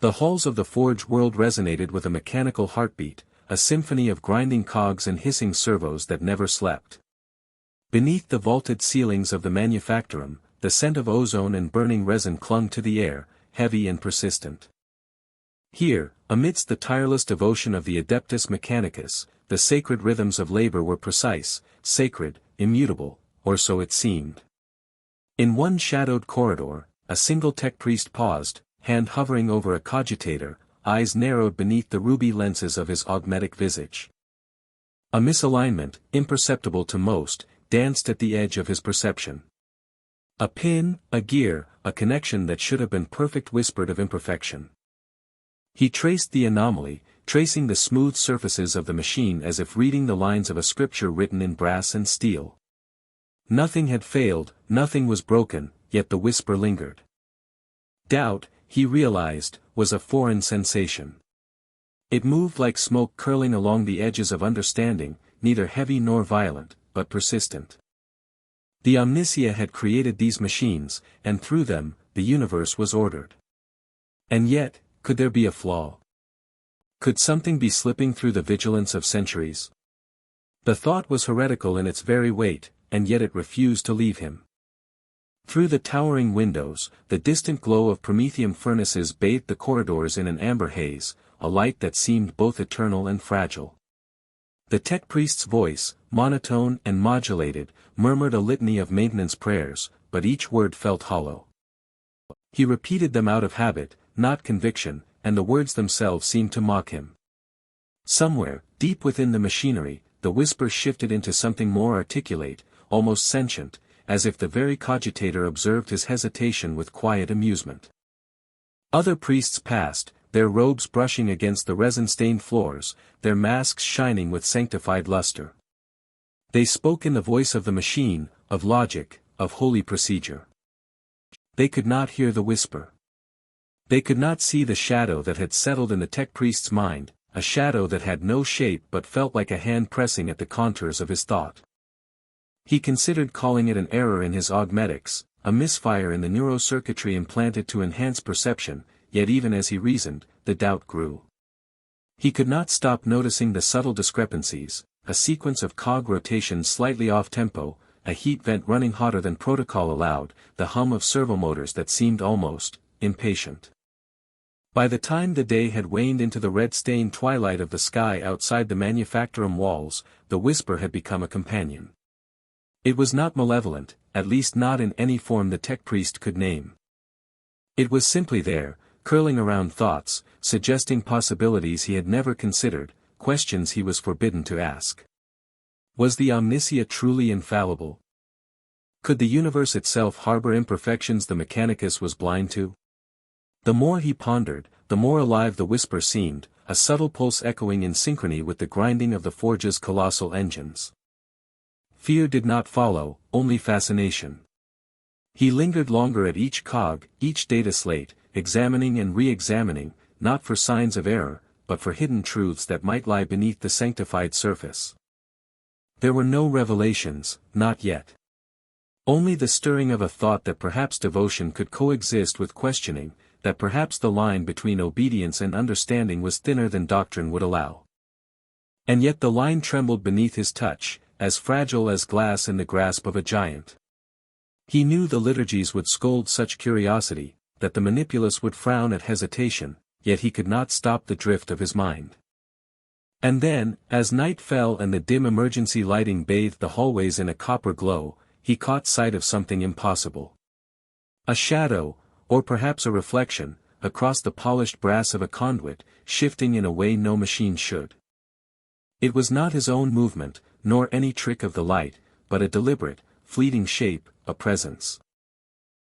The halls of the forge world resonated with a mechanical heartbeat, a symphony of grinding cogs and hissing servos that never slept. Beneath the vaulted ceilings of the manufactorum, the scent of ozone and burning resin clung to the air, heavy and persistent. Here, amidst the tireless devotion of the Adeptus Mechanicus, the sacred rhythms of labor were precise, sacred, immutable, or so it seemed. In one shadowed corridor, a single tech priest paused, hand hovering over a cogitator, eyes narrowed beneath the ruby lenses of his augmetic visage. A misalignment, imperceptible to most, danced at the edge of his perception. A pin, a gear, a connection that should have been perfect whispered of imperfection. He traced the anomaly, tracing the smooth surfaces of the machine as if reading the lines of a scripture written in brass and steel. Nothing had failed, nothing was broken, yet the whisper lingered. Doubt, he realized, was a foreign sensation. It moved like smoke curling along the edges of understanding, neither heavy nor violent, but persistent. The Omnicia had created these machines, and through them, the universe was ordered. And yet, could there be a flaw? Could something be slipping through the vigilance of centuries? The thought was heretical in its very weight, and yet it refused to leave him. Through the towering windows, the distant glow of promethium furnaces bathed the corridors in an amber haze, a light that seemed both eternal and fragile. The tech priest's voice, monotone and modulated, murmured a litany of maintenance prayers, but each word felt hollow. He repeated them out of habit, not conviction, and the words themselves seemed to mock him. Somewhere, deep within the machinery, the whisper shifted into something more articulate, almost sentient, as if the very cogitator observed his hesitation with quiet amusement. Other priests passed, their robes brushing against the resin-stained floors, their masks shining with sanctified luster. They spoke in the voice of the machine, of logic, of holy procedure. They could not hear the whisper. They could not see the shadow that had settled in the tech priest's mind, a shadow that had no shape but felt like a hand pressing at the contours of his thought. He considered calling it an error in his augmetics, a misfire in the neurocircuitry implanted to enhance perception, yet even as he reasoned, the doubt grew. He could not stop noticing the subtle discrepancies, a sequence of cog rotations slightly off tempo, a heat vent running hotter than protocol allowed, the hum of servomotors that seemed almost impatient. By the time the day had waned into the red-stained twilight of the sky outside the manufactorum walls, the whisper had become a companion. It was not malevolent, at least not in any form the tech priest could name. It was simply there, curling around thoughts, suggesting possibilities he had never considered, questions he was forbidden to ask. Was the Omnicia truly infallible? Could the universe itself harbor imperfections the Mechanicus was blind to? The more he pondered, the more alive the whisper seemed, a subtle pulse echoing in synchrony with the grinding of the forge's colossal engines. Fear did not follow, only fascination. He lingered longer at each cog, each data slate, examining and re-examining, not for signs of error, but for hidden truths that might lie beneath the sanctified surface. There were no revelations, not yet. Only the stirring of a thought that perhaps devotion could coexist with questioning, that perhaps the line between obedience and understanding was thinner than doctrine would allow. And yet the line trembled beneath his touch, as fragile as glass in the grasp of a giant. He knew the liturgies would scold such curiosity, that the manipulus would frown at hesitation, yet he could not stop the drift of his mind. And then, as night fell and the dim emergency lighting bathed the hallways in a copper glow, he caught sight of something impossible. A shadow, or perhaps a reflection, across the polished brass of a conduit, shifting in a way no machine should. It was not his own movement, nor any trick of the light, but a deliberate, fleeting shape, a presence.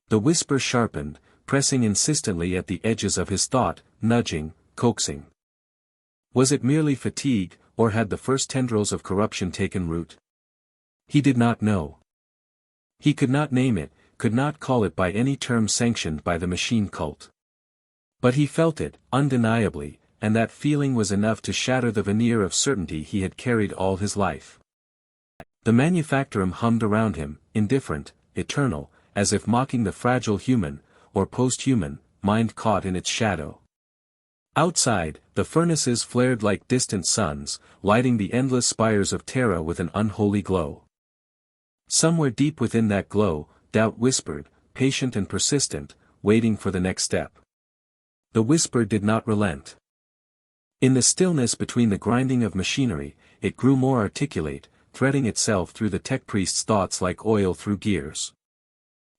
The whisper sharpened, pressing insistently at the edges of his thought, nudging, coaxing. Was it merely fatigue, or had the first tendrils of corruption taken root? He did not know. He could not name it, could not call it by any term sanctioned by the machine cult. But he felt it, undeniably, and that feeling was enough to shatter the veneer of certainty he had carried all his life. The manufactorum hummed around him, indifferent, eternal, as if mocking the fragile human, or post-human, mind caught in its shadow. Outside, the furnaces flared like distant suns, lighting the endless spires of Terra with an unholy glow. Somewhere deep within that glow, doubt whispered, patient and persistent, waiting for the next step. The whisper did not relent. In the stillness between the grinding of machinery, it grew more articulate, threading itself through the tech priest's thoughts like oil through gears.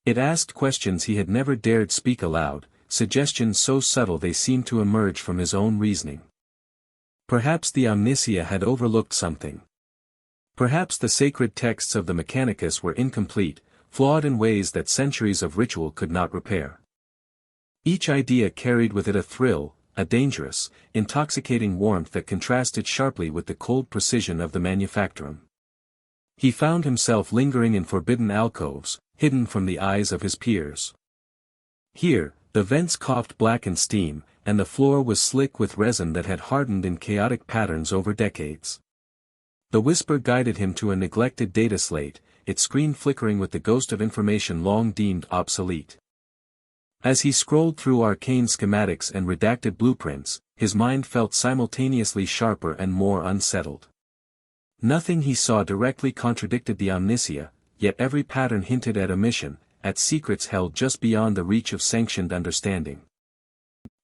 It asked questions he had never dared speak aloud, suggestions so subtle they seemed to emerge from his own reasoning. Perhaps the Omnisia had overlooked something. Perhaps the sacred texts of the Mechanicus were incomplete, flawed in ways that centuries of ritual could not repair. Each idea carried with it a thrill, a dangerous, intoxicating warmth that contrasted sharply with the cold precision of the manufactorum. He found himself lingering in forbidden alcoves, hidden from the eyes of his peers. Here, the vents coughed blackened steam, and the floor was slick with resin that had hardened in chaotic patterns over decades. The whisper guided him to a neglected data slate, its screen flickering with the ghost of information long deemed obsolete. As he scrolled through arcane schematics and redacted blueprints, his mind felt simultaneously sharper and more unsettled. Nothing he saw directly contradicted the Omnisia, yet every pattern hinted at a mission, at secrets held just beyond the reach of sanctioned understanding.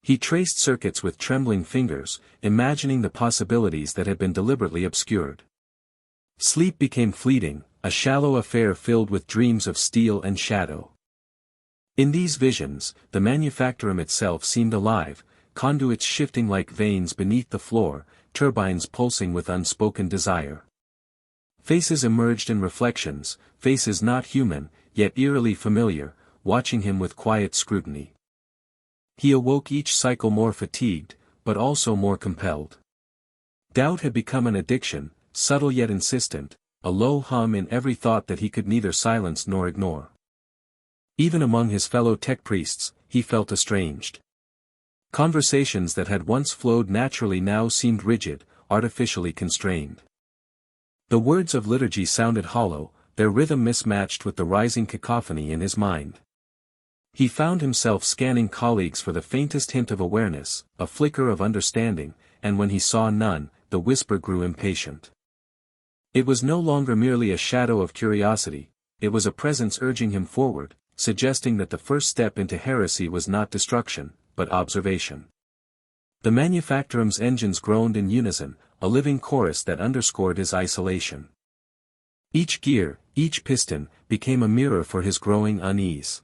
He traced circuits with trembling fingers, imagining the possibilities that had been deliberately obscured. Sleep became fleeting, a shallow affair filled with dreams of steel and shadow. In these visions, the manufactorum itself seemed alive, conduits shifting like veins beneath the floor, turbines pulsing with unspoken desire. Faces emerged in reflections, faces not human, yet eerily familiar, watching him with quiet scrutiny. He awoke each cycle more fatigued, but also more compelled. Doubt had become an addiction, subtle yet insistent, a low hum in every thought that he could neither silence nor ignore. Even among his fellow tech priests, he felt estranged. Conversations that had once flowed naturally now seemed rigid, artificially constrained. The words of liturgy sounded hollow, their rhythm mismatched with the rising cacophony in his mind. He found himself scanning colleagues for the faintest hint of awareness, a flicker of understanding, and when he saw none, the whisper grew impatient. It was no longer merely a shadow of curiosity, it was a presence urging him forward, suggesting that the first step into heresy was not destruction, but observation. The manufactorum's engines groaned in unison, a living chorus that underscored his isolation. Each gear, each piston, became a mirror for his growing unease.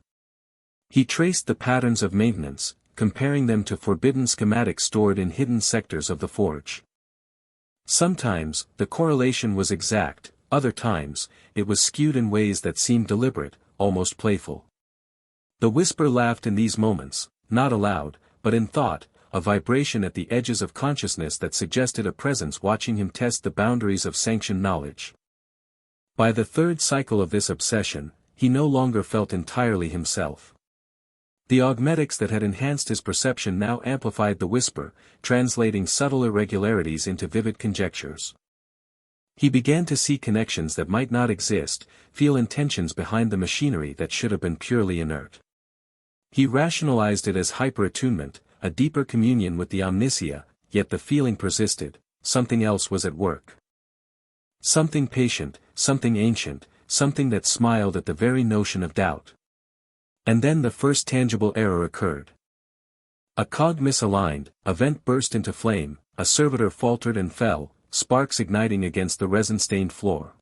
He traced the patterns of maintenance, comparing them to forbidden schematics stored in hidden sectors of the forge. Sometimes, the correlation was exact, other times, it was skewed in ways that seemed deliberate, almost playful. The whisper laughed in these moments, not aloud, but in thought, a vibration at the edges of consciousness that suggested a presence watching him test the boundaries of sanctioned knowledge. By the third cycle of this obsession, he no longer felt entirely himself. The augmetics that had enhanced his perception now amplified the whisper, translating subtle irregularities into vivid conjectures. He began to see connections that might not exist, feel intentions behind the machinery that should have been purely inert. He rationalized it as hyper-attunement, a deeper communion with the Omnisia, yet the feeling persisted, something else was at work. Something patient, something ancient, something that smiled at the very notion of doubt. And then the first tangible error occurred. A cog misaligned, a vent burst into flame, a servitor faltered and fell, sparks igniting against the resin-stained floor.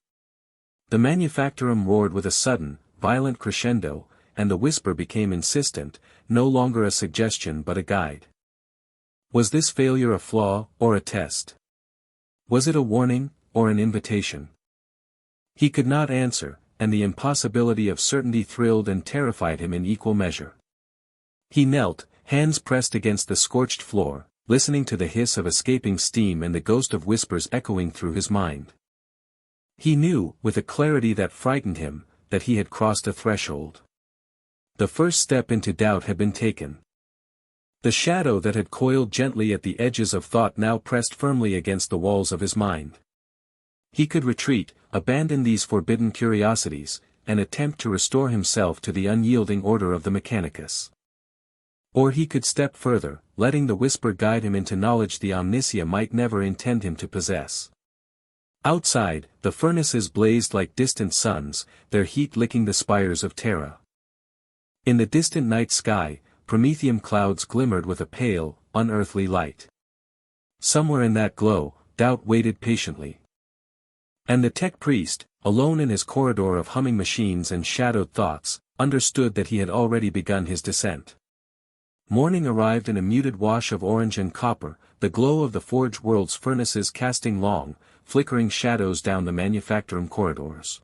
The manufactorum roared with a sudden, violent crescendo, and the whisper became insistent, no longer a suggestion but a guide. Was this failure a flaw, or a test? Was it a warning, or an invitation? He could not answer, and the impossibility of certainty thrilled and terrified him in equal measure. He knelt, hands pressed against the scorched floor, listening to the hiss of escaping steam and the ghost of whispers echoing through his mind. He knew, with a clarity that frightened him, that he had crossed a threshold. The first step into doubt had been taken. The shadow that had coiled gently at the edges of thought now pressed firmly against the walls of his mind. He could retreat, abandon these forbidden curiosities, and attempt to restore himself to the unyielding order of the Mechanicus. Or he could step further, letting the whisper guide him into knowledge the Omnicia might never intend him to possess. Outside, the furnaces blazed like distant suns, their heat licking the spires of Terra. In the distant night sky, promethium clouds glimmered with a pale, unearthly light. Somewhere in that glow, doubt waited patiently. And the tech priest, alone in his corridor of humming machines and shadowed thoughts, understood that he had already begun his descent. Morning arrived in a muted wash of orange and copper, the glow of the Forge World's furnaces casting long, flickering shadows down the manufactorum corridors.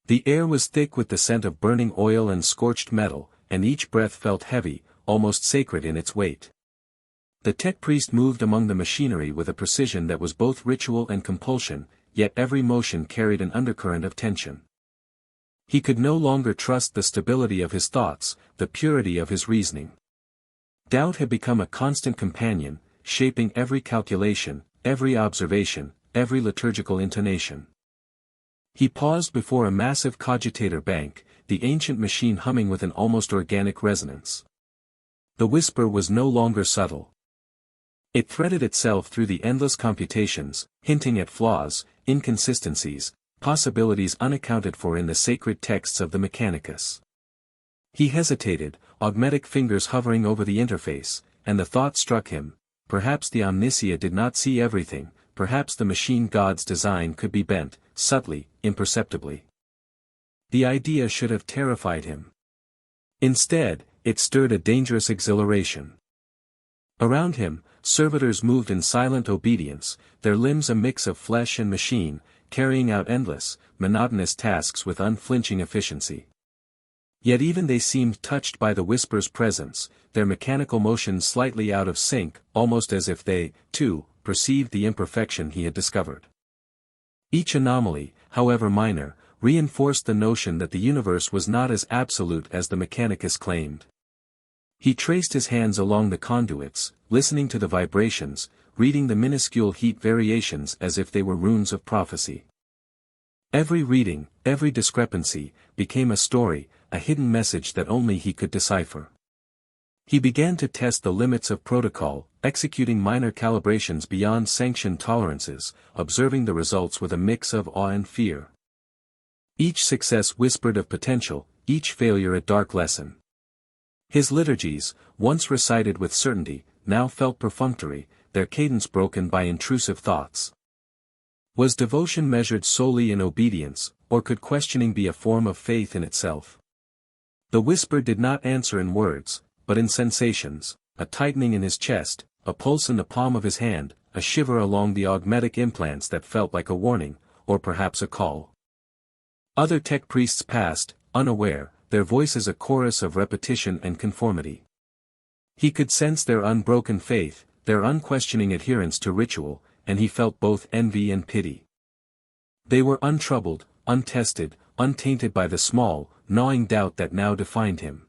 The air was thick with the scent of burning oil and scorched metal, and each breath felt heavy, almost sacred in its weight. The tech priest moved among the machinery with a precision that was both ritual and compulsion, yet every motion carried an undercurrent of tension. He could no longer trust the stability of his thoughts, the purity of his reasoning. Doubt had become a constant companion, shaping every calculation, every observation, every liturgical intonation. He paused before a massive cogitator bank, the ancient machine humming with an almost organic resonance. The whisper was no longer subtle. It threaded itself through the endless computations, hinting at flaws, inconsistencies, possibilities unaccounted for in the sacred texts of the Mechanicus. He hesitated, augmetic fingers hovering over the interface, and the thought struck him, perhaps the Omnicia did not see everything, perhaps the machine god's design could be bent, subtly, imperceptibly. The idea should have terrified him. Instead, it stirred a dangerous exhilaration. Around him, servitors moved in silent obedience, their limbs a mix of flesh and machine, carrying out endless, monotonous tasks with unflinching efficiency. Yet even they seemed touched by the whisper's presence, their mechanical motions slightly out of sync, almost as if they, too, perceived the imperfection he had discovered. Each anomaly, however minor, reinforced the notion that the universe was not as absolute as the Mechanicus claimed. He traced his hands along the conduits, listening to the vibrations, reading the minuscule heat variations as if they were runes of prophecy. Every reading, every discrepancy, became a story, a hidden message that only he could decipher. He began to test the limits of protocol, executing minor calibrations beyond sanctioned tolerances, observing the results with a mix of awe and fear. Each success whispered of potential, each failure a dark lesson. His liturgies, once recited with certainty, now felt perfunctory, their cadence broken by intrusive thoughts. Was devotion measured solely in obedience, or could questioning be a form of faith in itself? The whisper did not answer in words, but in sensations, a tightening in his chest, a pulse in the palm of his hand, a shiver along the augmetic implants that felt like a warning, or perhaps a call. Other tech priests passed, unaware, their voices a chorus of repetition and conformity. He could sense their unbroken faith, their unquestioning adherence to ritual, and he felt both envy and pity. They were untroubled, untested, untainted by the small, gnawing doubt that now defined him.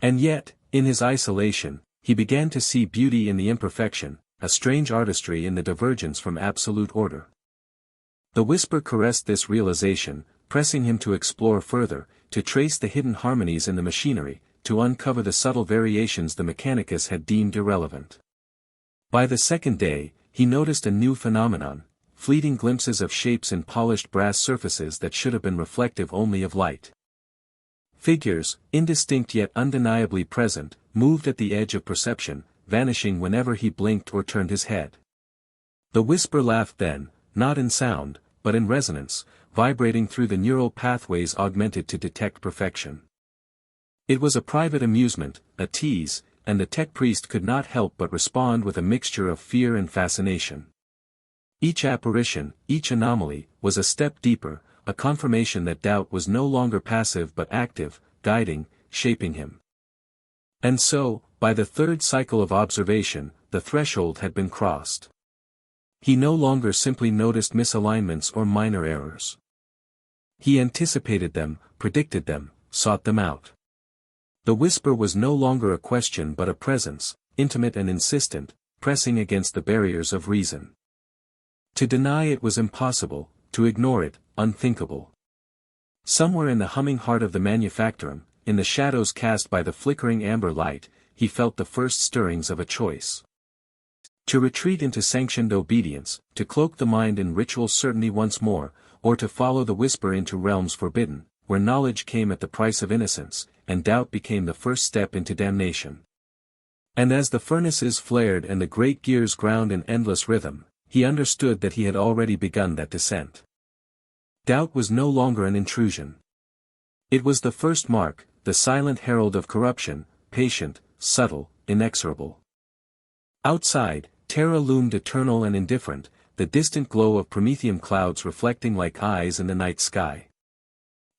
And yet, in his isolation, he began to see beauty in the imperfection, a strange artistry in the divergence from absolute order. The whisper caressed this realization, pressing him to explore further, to trace the hidden harmonies in the machinery, to uncover the subtle variations the Mechanicus had deemed irrelevant. By the second day, he noticed a new phenomenon, fleeting glimpses of shapes in polished brass surfaces that should have been reflective only of light. Figures, indistinct yet undeniably present, moved at the edge of perception, vanishing whenever he blinked or turned his head. The whisper laughed then, not in sound, but in resonance, vibrating through the neural pathways augmented to detect perfection. It was a private amusement, a tease, and the tech priest could not help but respond with a mixture of fear and fascination. Each apparition, each anomaly, was a step deeper, a confirmation that doubt was no longer passive but active, guiding, shaping him. And so, by the third cycle of observation, the threshold had been crossed. He no longer simply noticed misalignments or minor errors. He anticipated them, predicted them, sought them out. The whisper was no longer a question but a presence, intimate and insistent, pressing against the barriers of reason. To deny it was impossible, to ignore it, unthinkable. Somewhere in the humming heart of the manufactorum, in the shadows cast by the flickering amber light, he felt the first stirrings of a choice. To retreat into sanctioned obedience, to cloak the mind in ritual certainty once more, or to follow the whisper into realms forbidden, where knowledge came at the price of innocence, and doubt became the first step into damnation. And as the furnaces flared and the great gears ground in endless rhythm, he understood that he had already begun that descent. Doubt was no longer an intrusion. It was the first mark, the silent herald of corruption, patient, subtle, inexorable. Outside, Terra loomed eternal and indifferent, the distant glow of Promethean clouds reflecting like eyes in the night sky.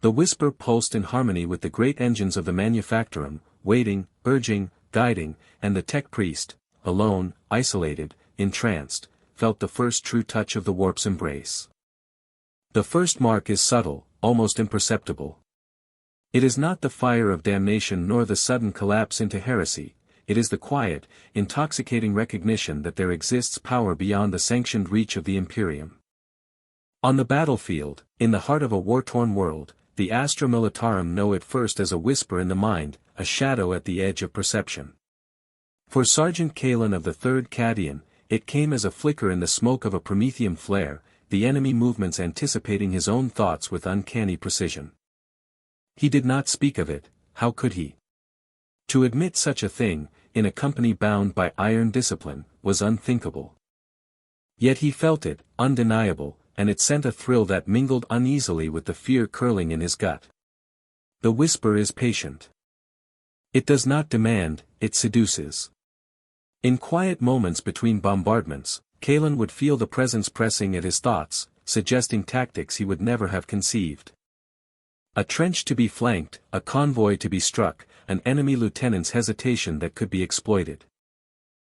The whisper pulsed in harmony with the great engines of the manufactorum, waiting, urging, guiding, and the tech priest, alone, isolated, entranced, felt the first true touch of the warp's embrace. The first mark is subtle, almost imperceptible. It is not the fire of damnation nor the sudden collapse into heresy, it is the quiet, intoxicating recognition that there exists power beyond the sanctioned reach of the Imperium. On the battlefield, in the heart of a war-torn world, the Astra Militarum know it first as a whisper in the mind, a shadow at the edge of perception. For Sergeant Kalen of the 3rd Cadian, it came as a flicker in the smoke of a Promethean flare, the enemy movements anticipating his own thoughts with uncanny precision. He did not speak of it, how could he? To admit such a thing, in a company bound by iron discipline, was unthinkable. Yet he felt it, undeniable, and it sent a thrill that mingled uneasily with the fear curling in his gut. The whisper is patient. It does not demand, it seduces. In quiet moments between bombardments, Kalen would feel the presence pressing at his thoughts, suggesting tactics he would never have conceived. A trench to be flanked, a convoy to be struck, an enemy lieutenant's hesitation that could be exploited.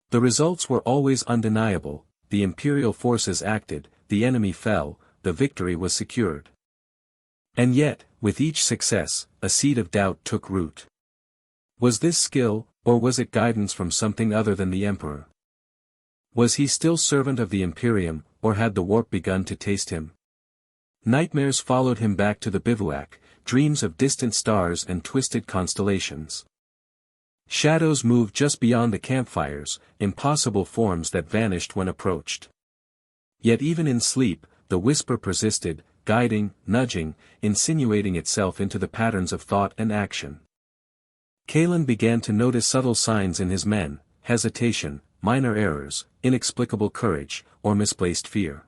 The results were always undeniable, the Imperial forces acted, the enemy fell, the victory was secured. And yet, with each success, a seed of doubt took root. Was this skill, or was it guidance from something other than the Emperor? Was he still servant of the Imperium, or had the warp begun to taste him? Nightmares followed him back to the bivouac, dreams of distant stars and twisted constellations. Shadows moved just beyond the campfires, impossible forms that vanished when approached. Yet even in sleep, the whisper persisted, guiding, nudging, insinuating itself into the patterns of thought and action. Kalen began to notice subtle signs in his men, hesitation, minor errors, inexplicable courage, or misplaced fear.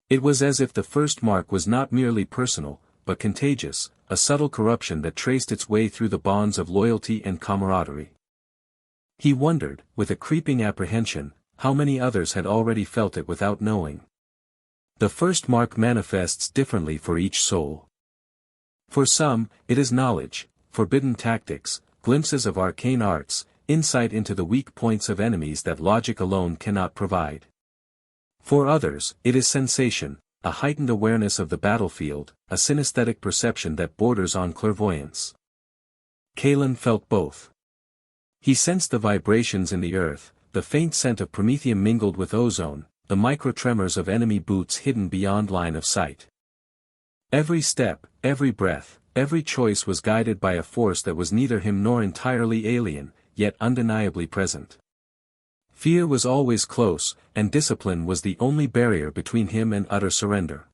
It was as if the first mark was not merely personal, but contagious, a subtle corruption that traced its way through the bonds of loyalty and camaraderie. He wondered, with a creeping apprehension, how many others had already felt it without knowing. The first mark manifests differently for each soul. For some, it is knowledge, forbidden tactics, glimpses of arcane arts, insight into the weak points of enemies that logic alone cannot provide. For others, it is sensation, a heightened awareness of the battlefield, a synesthetic perception that borders on clairvoyance. Kalen felt both. He sensed the vibrations in the earth, the faint scent of promethium mingled with ozone, the micro-tremors of enemy boots hidden beyond line of sight. Every step, every breath, every choice was guided by a force that was neither him nor entirely alien, yet undeniably present. Fear was always close, and discipline was the only barrier between him and utter surrender.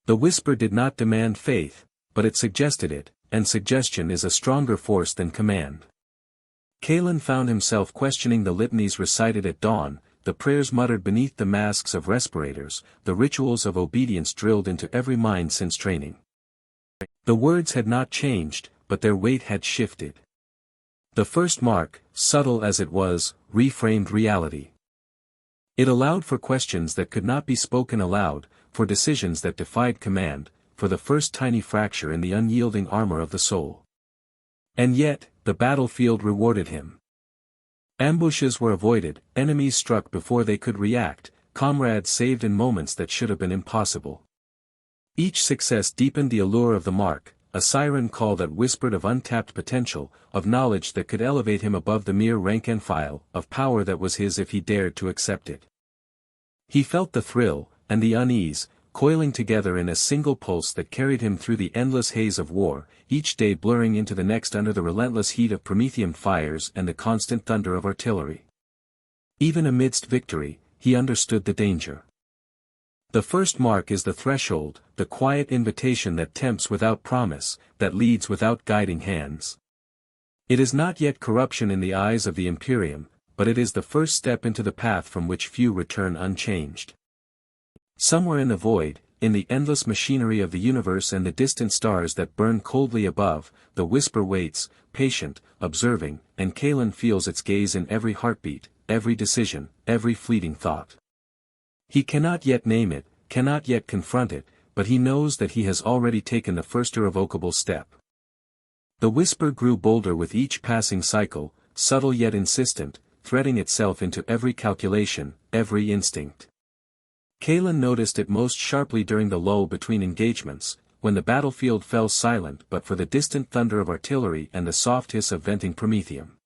The whisper did not demand faith, but it suggested it, and suggestion is a stronger force than command. Kalen found himself questioning the litanies recited at dawn, the prayers muttered beneath the masks of respirators, the rituals of obedience drilled into every mind since training. The words had not changed, but their weight had shifted. The first mark, subtle as it was, reframed reality. It allowed for questions that could not be spoken aloud, for decisions that defied command, for the first tiny fracture in the unyielding armor of the soul. And yet, the battlefield rewarded him. Ambushes were avoided, enemies struck before they could react, comrades saved in moments that should have been impossible. Each success deepened the allure of the mark, a siren call that whispered of untapped potential, of knowledge that could elevate him above the mere rank and file, of power that was his if he dared to accept it. He felt the thrill, and the unease, coiling together in a single pulse that carried him through the endless haze of war, each day blurring into the next under the relentless heat of Promethean fires and the constant thunder of artillery. Even amidst victory, he understood the danger. The first mark is the threshold, the quiet invitation that tempts without promise, that leads without guiding hands. It is not yet corruption in the eyes of the Imperium, but it is the first step into the path from which few return unchanged. Somewhere in the void, in the endless machinery of the universe and the distant stars that burn coldly above, the whisper waits, patient, observing, and Kalen feels its gaze in every heartbeat, every decision, every fleeting thought. He cannot yet name it, cannot yet confront it, but he knows that he has already taken the first irrevocable step. The whisper grew bolder with each passing cycle, subtle yet insistent, threading itself into every calculation, every instinct. Kalen noticed it most sharply during the lull between engagements, when the battlefield fell silent but for the distant thunder of artillery and the soft hiss of venting promethium.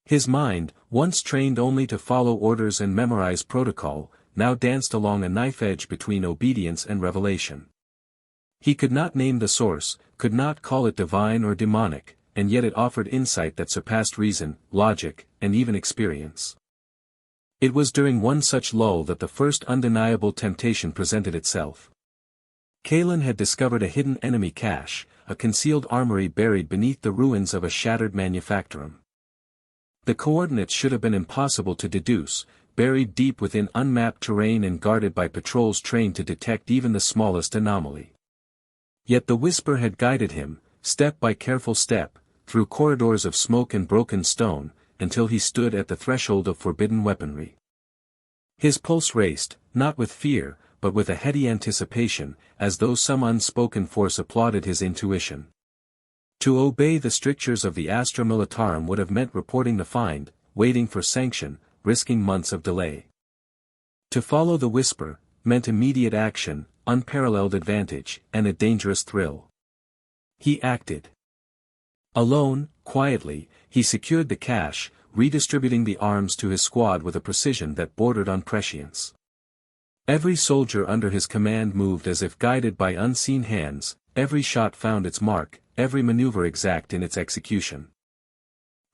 His mind, once trained only to follow orders and memorize protocol, now danced along a knife edge between obedience and revelation. He could not name the source, could not call it divine or demonic, and yet it offered insight that surpassed reason, logic, and even experience. It was during one such lull that the first undeniable temptation presented itself. Kalen had discovered a hidden enemy cache, a concealed armory buried beneath the ruins of a shattered manufactorum. The coordinates should have been impossible to deduce, buried deep within unmapped terrain and guarded by patrols trained to detect even the smallest anomaly. Yet the whisper had guided him, step by careful step, through corridors of smoke and broken stone, until he stood at the threshold of forbidden weaponry. His pulse raced, not with fear, but with a heady anticipation, as though some unspoken force applauded his intuition. To obey the strictures of the Astra Militarum would have meant reporting the find, waiting for sanction, risking months of delay. To follow the whisper, meant immediate action, unparalleled advantage, and a dangerous thrill. He acted. Alone, quietly, he secured the cache, redistributing the arms to his squad with a precision that bordered on prescience. Every soldier under his command moved as if guided by unseen hands, every shot found its mark, every maneuver exact in its execution.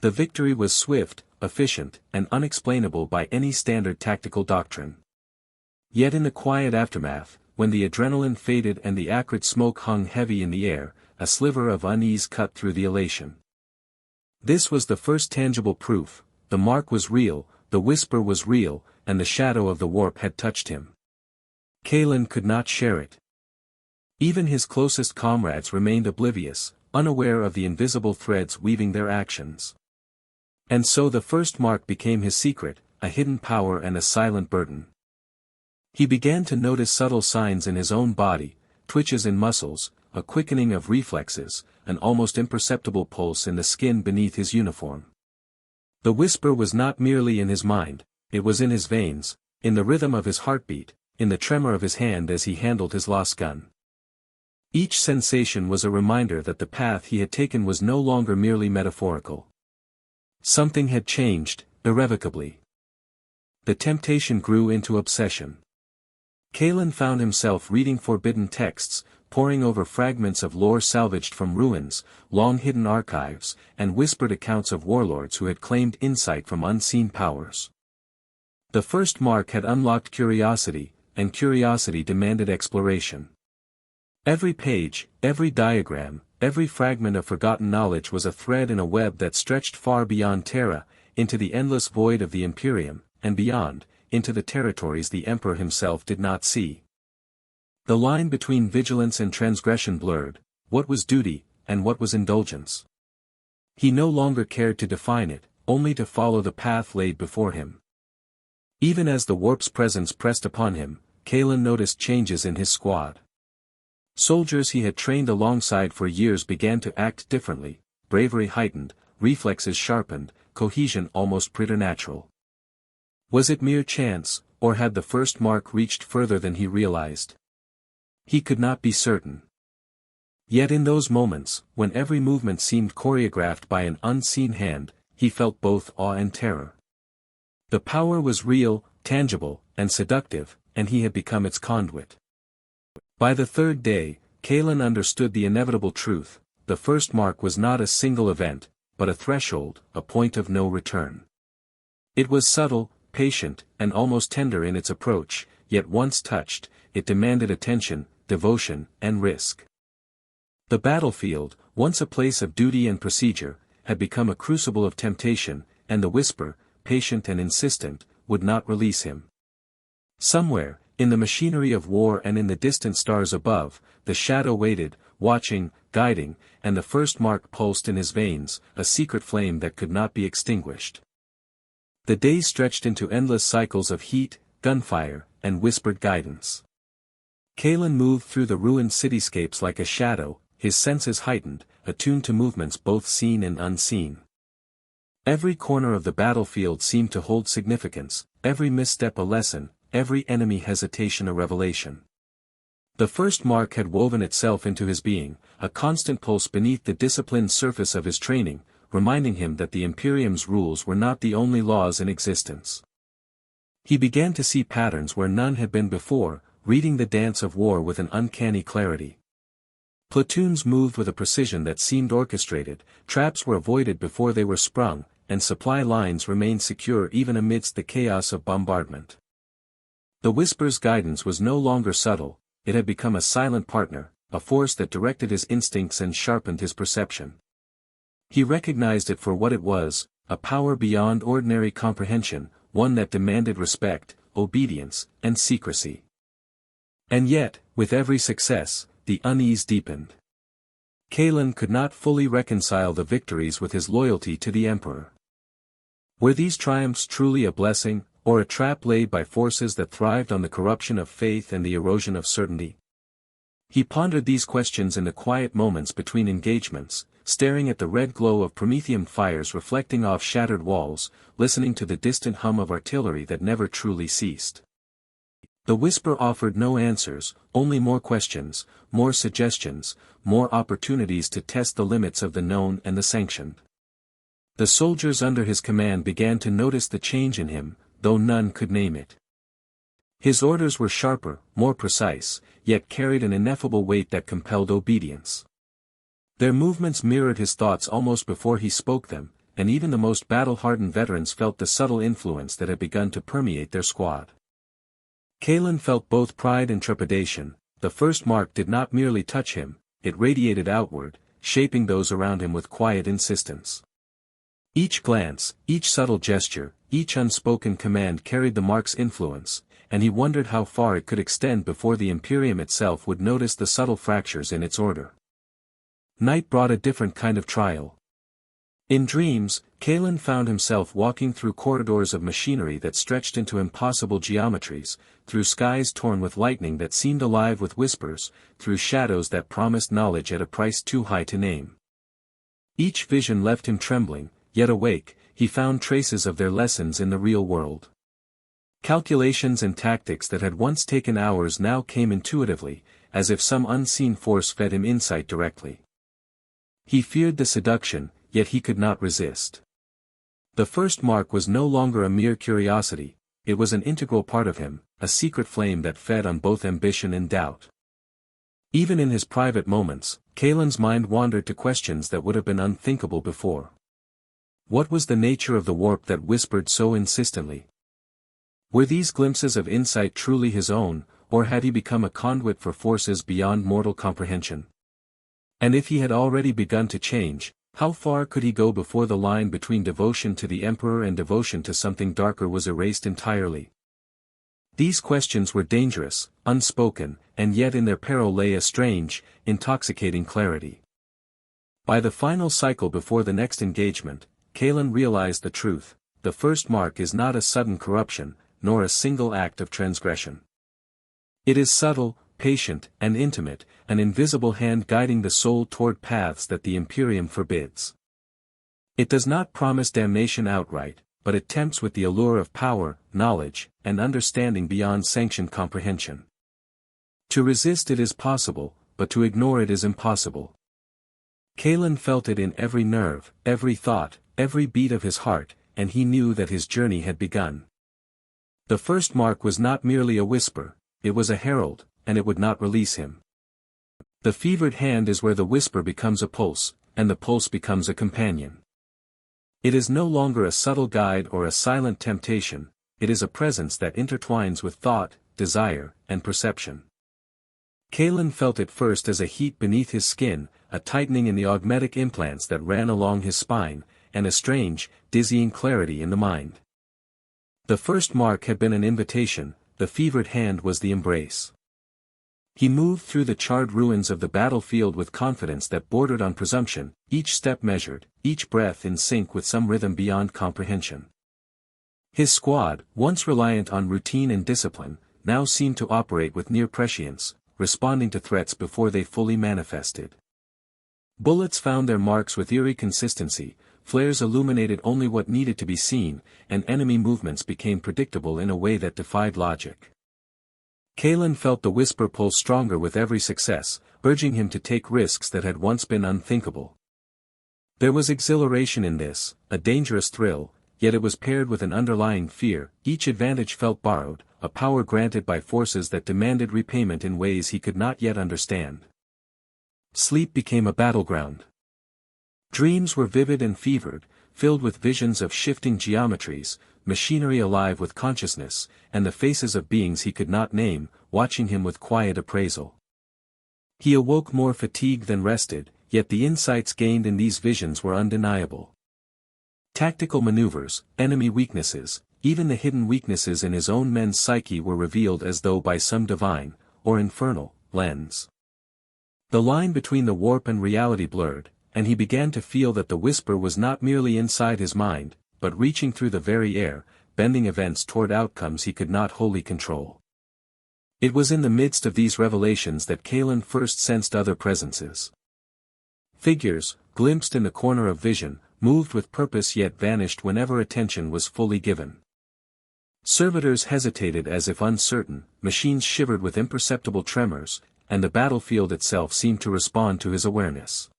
The victory was swift, efficient, and unexplainable by any standard tactical doctrine. Yet in the quiet aftermath, when the adrenaline faded and the acrid smoke hung heavy in the air, a sliver of unease cut through the elation. This was the first tangible proof: the mark was real, the whisper was real, and the shadow of the warp had touched him. Kalen could not share it. Even his closest comrades remained oblivious, unaware of the invisible threads weaving their actions. And so the first mark became his secret, a hidden power and a silent burden. He began to notice subtle signs in his own body, twitches in muscles, a quickening of reflexes, an almost imperceptible pulse in the skin beneath his uniform. The whisper was not merely in his mind, it was in his veins, in the rhythm of his heartbeat, in the tremor of his hand as he handled his lost gun. Each sensation was a reminder that the path he had taken was no longer merely metaphorical. Something had changed, irrevocably. The temptation grew into obsession. Kalen found himself reading forbidden texts, poring over fragments of lore salvaged from ruins, long-hidden archives, and whispered accounts of warlords who had claimed insight from unseen powers. The first mark had unlocked curiosity, and curiosity demanded exploration. Every page, every diagram, every fragment of forgotten knowledge was a thread in a web that stretched far beyond Terra, into the endless void of the Imperium, and beyond, into the territories the Emperor himself did not see. The line between vigilance and transgression blurred, what was duty, and what was indulgence. He no longer cared to define it, only to follow the path laid before him. Even as the warp's presence pressed upon him, Kalen noticed changes in his squad. Soldiers he had trained alongside for years began to act differently, bravery heightened, reflexes sharpened, cohesion almost preternatural. Was it mere chance, or had the first mark reached further than he realized? He could not be certain. Yet in those moments, when every movement seemed choreographed by an unseen hand, he felt both awe and terror. The power was real, tangible, and seductive, and he had become its conduit. By the third day, Kalen understood the inevitable truth: the first mark was not a single event, but a threshold, a point of no return. It was subtle, patient, and almost tender in its approach, yet once touched, it demanded attention, devotion, and risk. The battlefield, once a place of duty and procedure, had become a crucible of temptation, and the whisper, patient and insistent, would not release him. Somewhere, in the machinery of war and in the distant stars above, the shadow waited, watching, guiding, and the first mark pulsed in his veins, a secret flame that could not be extinguished. The days stretched into endless cycles of heat, gunfire, and whispered guidance. Kalen moved through the ruined cityscapes like a shadow, his senses heightened, attuned to movements both seen and unseen. Every corner of the battlefield seemed to hold significance, every misstep a lesson, every enemy hesitation a revelation. The first mark had woven itself into his being, a constant pulse beneath the disciplined surface of his training, reminding him that the Imperium's rules were not the only laws in existence. He began to see patterns where none had been before, reading the dance of war with an uncanny clarity. Platoons moved with a precision that seemed orchestrated, traps were avoided before they were sprung, and supply lines remained secure even amidst the chaos of bombardment. The Whisper's guidance was no longer subtle, it had become a silent partner, a force that directed his instincts and sharpened his perception. He recognized it for what it was, a power beyond ordinary comprehension, one that demanded respect, obedience, and secrecy. And yet, with every success, the unease deepened. Kalen could not fully reconcile the victories with his loyalty to the Emperor. Were these triumphs truly a blessing, or a trap laid by forces that thrived on the corruption of faith and the erosion of certainty? He pondered these questions in the quiet moments between engagements, staring at the red glow of Promethean fires reflecting off shattered walls, listening to the distant hum of artillery that never truly ceased. The Whisper offered no answers, only more questions, more suggestions, more opportunities to test the limits of the known and the sanctioned. The soldiers under his command began to notice the change in him, though none could name it. His orders were sharper, more precise, yet carried an ineffable weight that compelled obedience. Their movements mirrored his thoughts almost before he spoke them, and even the most battle-hardened veterans felt the subtle influence that had begun to permeate their squad. Kalen felt both pride and trepidation. The first mark did not merely touch him, it radiated outward, shaping those around him with quiet insistence. Each glance, each subtle gesture, each unspoken command carried the mark's influence, and he wondered how far it could extend before the Imperium itself would notice the subtle fractures in its order. Night brought a different kind of trial. In dreams, Kalen found himself walking through corridors of machinery that stretched into impossible geometries, through skies torn with lightning that seemed alive with whispers, through shadows that promised knowledge at a price too high to name. Each vision left him trembling, yet awake, he found traces of their lessons in the real world. Calculations and tactics that had once taken hours now came intuitively, as if some unseen force fed him insight directly. He feared the seduction, yet he could not resist. The first mark was no longer a mere curiosity, it was an integral part of him, a secret flame that fed on both ambition and doubt. Even in his private moments, Kalen's mind wandered to questions that would have been unthinkable before. What was the nature of the warp that whispered so insistently? Were these glimpses of insight truly his own, or had he become a conduit for forces beyond mortal comprehension? And if he had already begun to change, how far could he go before the line between devotion to the Emperor and devotion to something darker was erased entirely? These questions were dangerous, unspoken, and yet in their peril lay a strange, intoxicating clarity. By the final cycle before the next engagement, Kalen realized the truth: the first mark is not a sudden corruption, nor a single act of transgression. It is subtle, patient, and intimate, an invisible hand guiding the soul toward paths that the Imperium forbids. It does not promise damnation outright, but it tempts with the allure of power, knowledge, and understanding beyond sanctioned comprehension. To resist it is possible, but to ignore it is impossible. Kalen felt it in every nerve, every thought, every beat of his heart, and he knew that his journey had begun. The first mark was not merely a whisper, it was a herald, and it would not release him. The fevered hand is where the whisper becomes a pulse, and the pulse becomes a companion. It is no longer a subtle guide or a silent temptation, it is a presence that intertwines with thought, desire, and perception. Kalen felt it first as a heat beneath his skin, a tightening in the augmetic implants that ran along his spine, and a strange, dizzying clarity in the mind. The first mark had been an invitation, the fevered hand was the embrace. He moved through the charred ruins of the battlefield with confidence that bordered on presumption, each step measured, each breath in sync with some rhythm beyond comprehension. His squad, once reliant on routine and discipline, now seemed to operate with near prescience, responding to threats before they fully manifested. Bullets found their marks with eerie consistency, flares illuminated only what needed to be seen, and enemy movements became predictable in a way that defied logic. Kalen felt the whisper pull stronger with every success, urging him to take risks that had once been unthinkable. There was exhilaration in this, a dangerous thrill, yet it was paired with an underlying fear. Each advantage felt borrowed, a power granted by forces that demanded repayment in ways he could not yet understand. Sleep became a battleground. Dreams were vivid and fevered, filled with visions of shifting geometries, machinery alive with consciousness, and the faces of beings he could not name, watching him with quiet appraisal. He awoke more fatigued than rested, yet the insights gained in these visions were undeniable. Tactical maneuvers, enemy weaknesses, even the hidden weaknesses in his own men's psyche were revealed as though by some divine, or infernal, lens. The line between the warp and reality blurred, and he began to feel that the whisper was not merely inside his mind, but reaching through the very air, bending events toward outcomes he could not wholly control. It was in the midst of these revelations that Kalen first sensed other presences. Figures, glimpsed in the corner of vision, moved with purpose yet vanished whenever attention was fully given. Servitors hesitated as if uncertain, machines shivered with imperceptible tremors, and the battlefield itself seemed to respond to his awareness.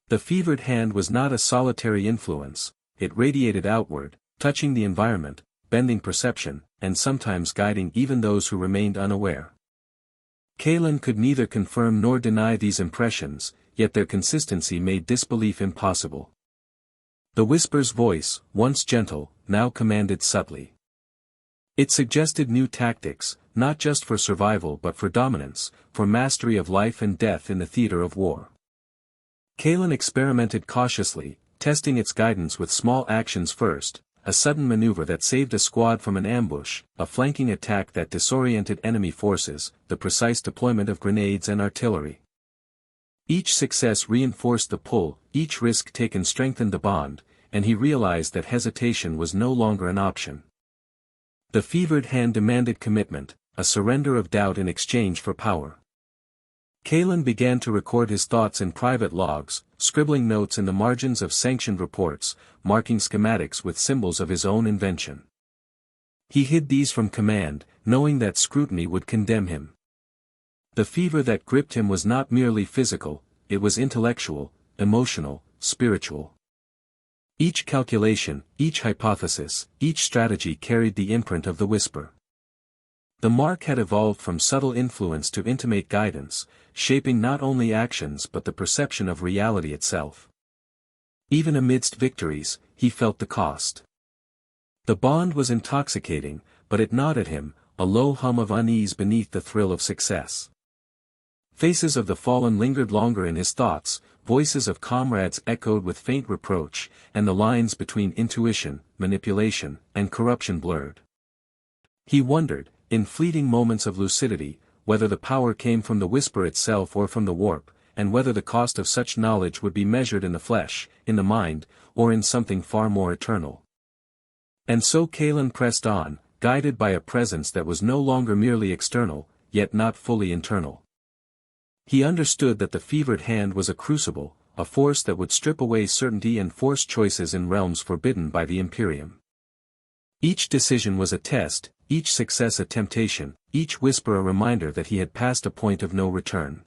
The fevered hand was not a solitary influence, it radiated outward, touching the environment, bending perception, and sometimes guiding even those who remained unaware. Kalen could neither confirm nor deny these impressions, yet their consistency made disbelief impossible. The whisper's voice, once gentle, now commanded subtly. It suggested new tactics, not just for survival but for dominance, for mastery of life and death in the theater of war. Kalen experimented cautiously, testing its guidance with small actions first, a sudden maneuver that saved a squad from an ambush, a flanking attack that disoriented enemy forces, the precise deployment of grenades and artillery. Each success reinforced the pull, each risk taken strengthened the bond, and he realized that hesitation was no longer an option. The fevered hand demanded commitment, a surrender of doubt in exchange for power. Kalen began to record his thoughts in private logs, scribbling notes in the margins of sanctioned reports, marking schematics with symbols of his own invention. He hid these from command, knowing that scrutiny would condemn him. The fever that gripped him was not merely physical, it was intellectual, emotional, spiritual. Each calculation, each hypothesis, each strategy carried the imprint of the whisper. The mark had evolved from subtle influence to intimate guidance, shaping not only actions but the perception of reality itself. Even amidst victories, he felt the cost. The bond was intoxicating, but it gnawed at him, a low hum of unease beneath the thrill of success. Faces of the fallen lingered longer in his thoughts, voices of comrades echoed with faint reproach, and the lines between intuition, manipulation, and corruption blurred. He wondered, in fleeting moments of lucidity, whether the power came from the whisper itself or from the warp, and whether the cost of such knowledge would be measured in the flesh, in the mind, or in something far more eternal. And so Kalen pressed on, guided by a presence that was no longer merely external, yet not fully internal. He understood that the fevered hand was a crucible, a force that would strip away certainty and force choices in realms forbidden by the Imperium. Each decision was a test, each success a temptation, each whisper a reminder that he had passed a point of no return.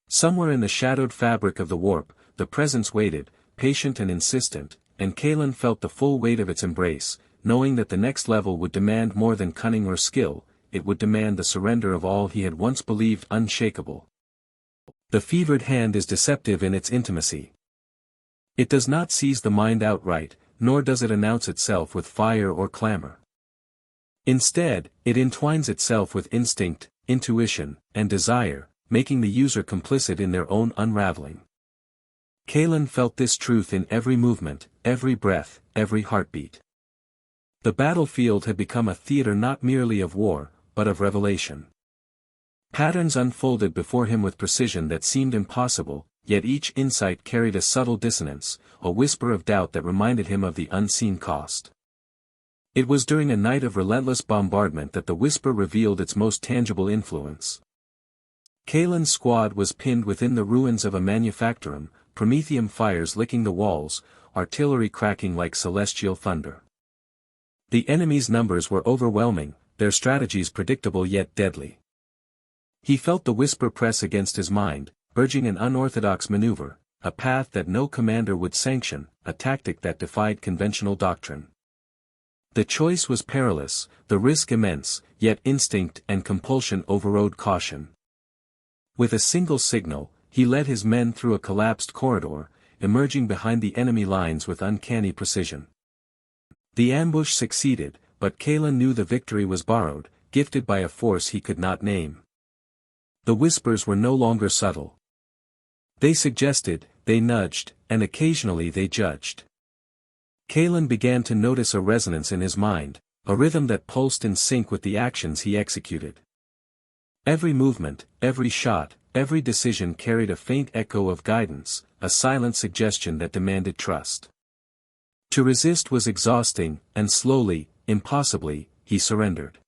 Somewhere in the shadowed fabric of the warp, the presence waited, patient and insistent, and Kalen felt the full weight of its embrace, knowing that the next level would demand more than cunning or skill, it would demand the surrender of all he had once believed unshakable. The fevered hand is deceptive in its intimacy. It does not seize the mind outright, nor does it announce itself with fire or clamor. Instead, it entwines itself with instinct, intuition, and desire, making the user complicit in their own unraveling. Kalen felt this truth in every movement, every breath, every heartbeat. The battlefield had become a theater not merely of war, but of revelation. Patterns unfolded before him with precision that seemed impossible, yet each insight carried a subtle dissonance, a whisper of doubt that reminded him of the unseen cost. It was during a night of relentless bombardment that the whisper revealed its most tangible influence. Kalen's squad was pinned within the ruins of a manufactorum, promethium fires licking the walls, artillery cracking like celestial thunder. The enemy's numbers were overwhelming, their strategies predictable yet deadly. He felt the whisper press against his mind, urging an unorthodox maneuver, a path that no commander would sanction, a tactic that defied conventional doctrine. The choice was perilous, the risk immense, yet instinct and compulsion overrode caution. With a single signal, he led his men through a collapsed corridor, emerging behind the enemy lines with uncanny precision. The ambush succeeded, but Kalen knew the victory was borrowed, gifted by a force he could not name. The whispers were no longer subtle. They suggested, they nudged, and occasionally they judged. Kalen began to notice a resonance in his mind, a rhythm that pulsed in sync with the actions he executed. Every movement, every shot, every decision carried a faint echo of guidance, a silent suggestion that demanded trust. To resist was exhausting, and slowly, impossibly, he surrendered.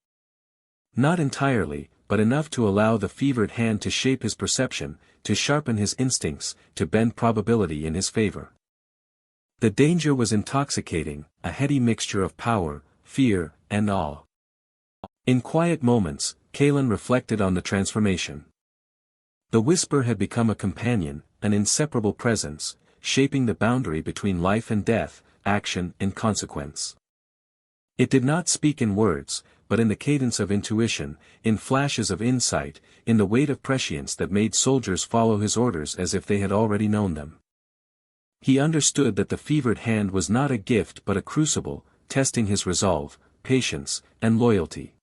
Not entirely, but enough to allow the fevered hand to shape his perception, to sharpen his instincts, to bend probability in his favor. The danger was intoxicating, a heady mixture of power, fear, and awe. In quiet moments, Kalen reflected on the transformation. The whisper had become a companion, an inseparable presence, shaping the boundary between life and death, action and consequence. It did not speak in words, but in the cadence of intuition, in flashes of insight, in the weight of prescience that made soldiers follow his orders as if they had already known them. He understood that the fevered hand was not a gift but a crucible, testing his resolve, patience, and loyalty.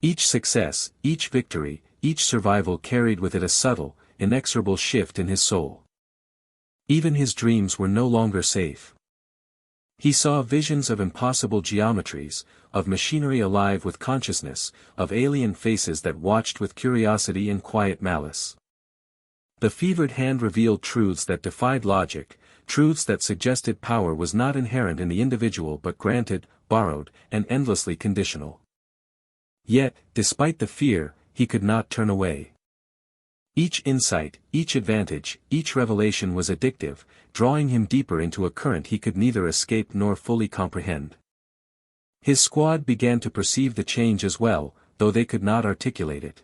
Each success, each victory, each survival carried with it a subtle, inexorable shift in his soul. Even his dreams were no longer safe. He saw visions of impossible geometries, of machinery alive with consciousness, of alien faces that watched with curiosity and quiet malice. The fevered hand revealed truths that defied logic, truths that suggested power was not inherent in the individual but granted, borrowed, and endlessly conditional. Yet, despite the fear, he could not turn away. Each insight, each advantage, each revelation was addictive, drawing him deeper into a current he could neither escape nor fully comprehend. His squad began to perceive the change as well, though they could not articulate it.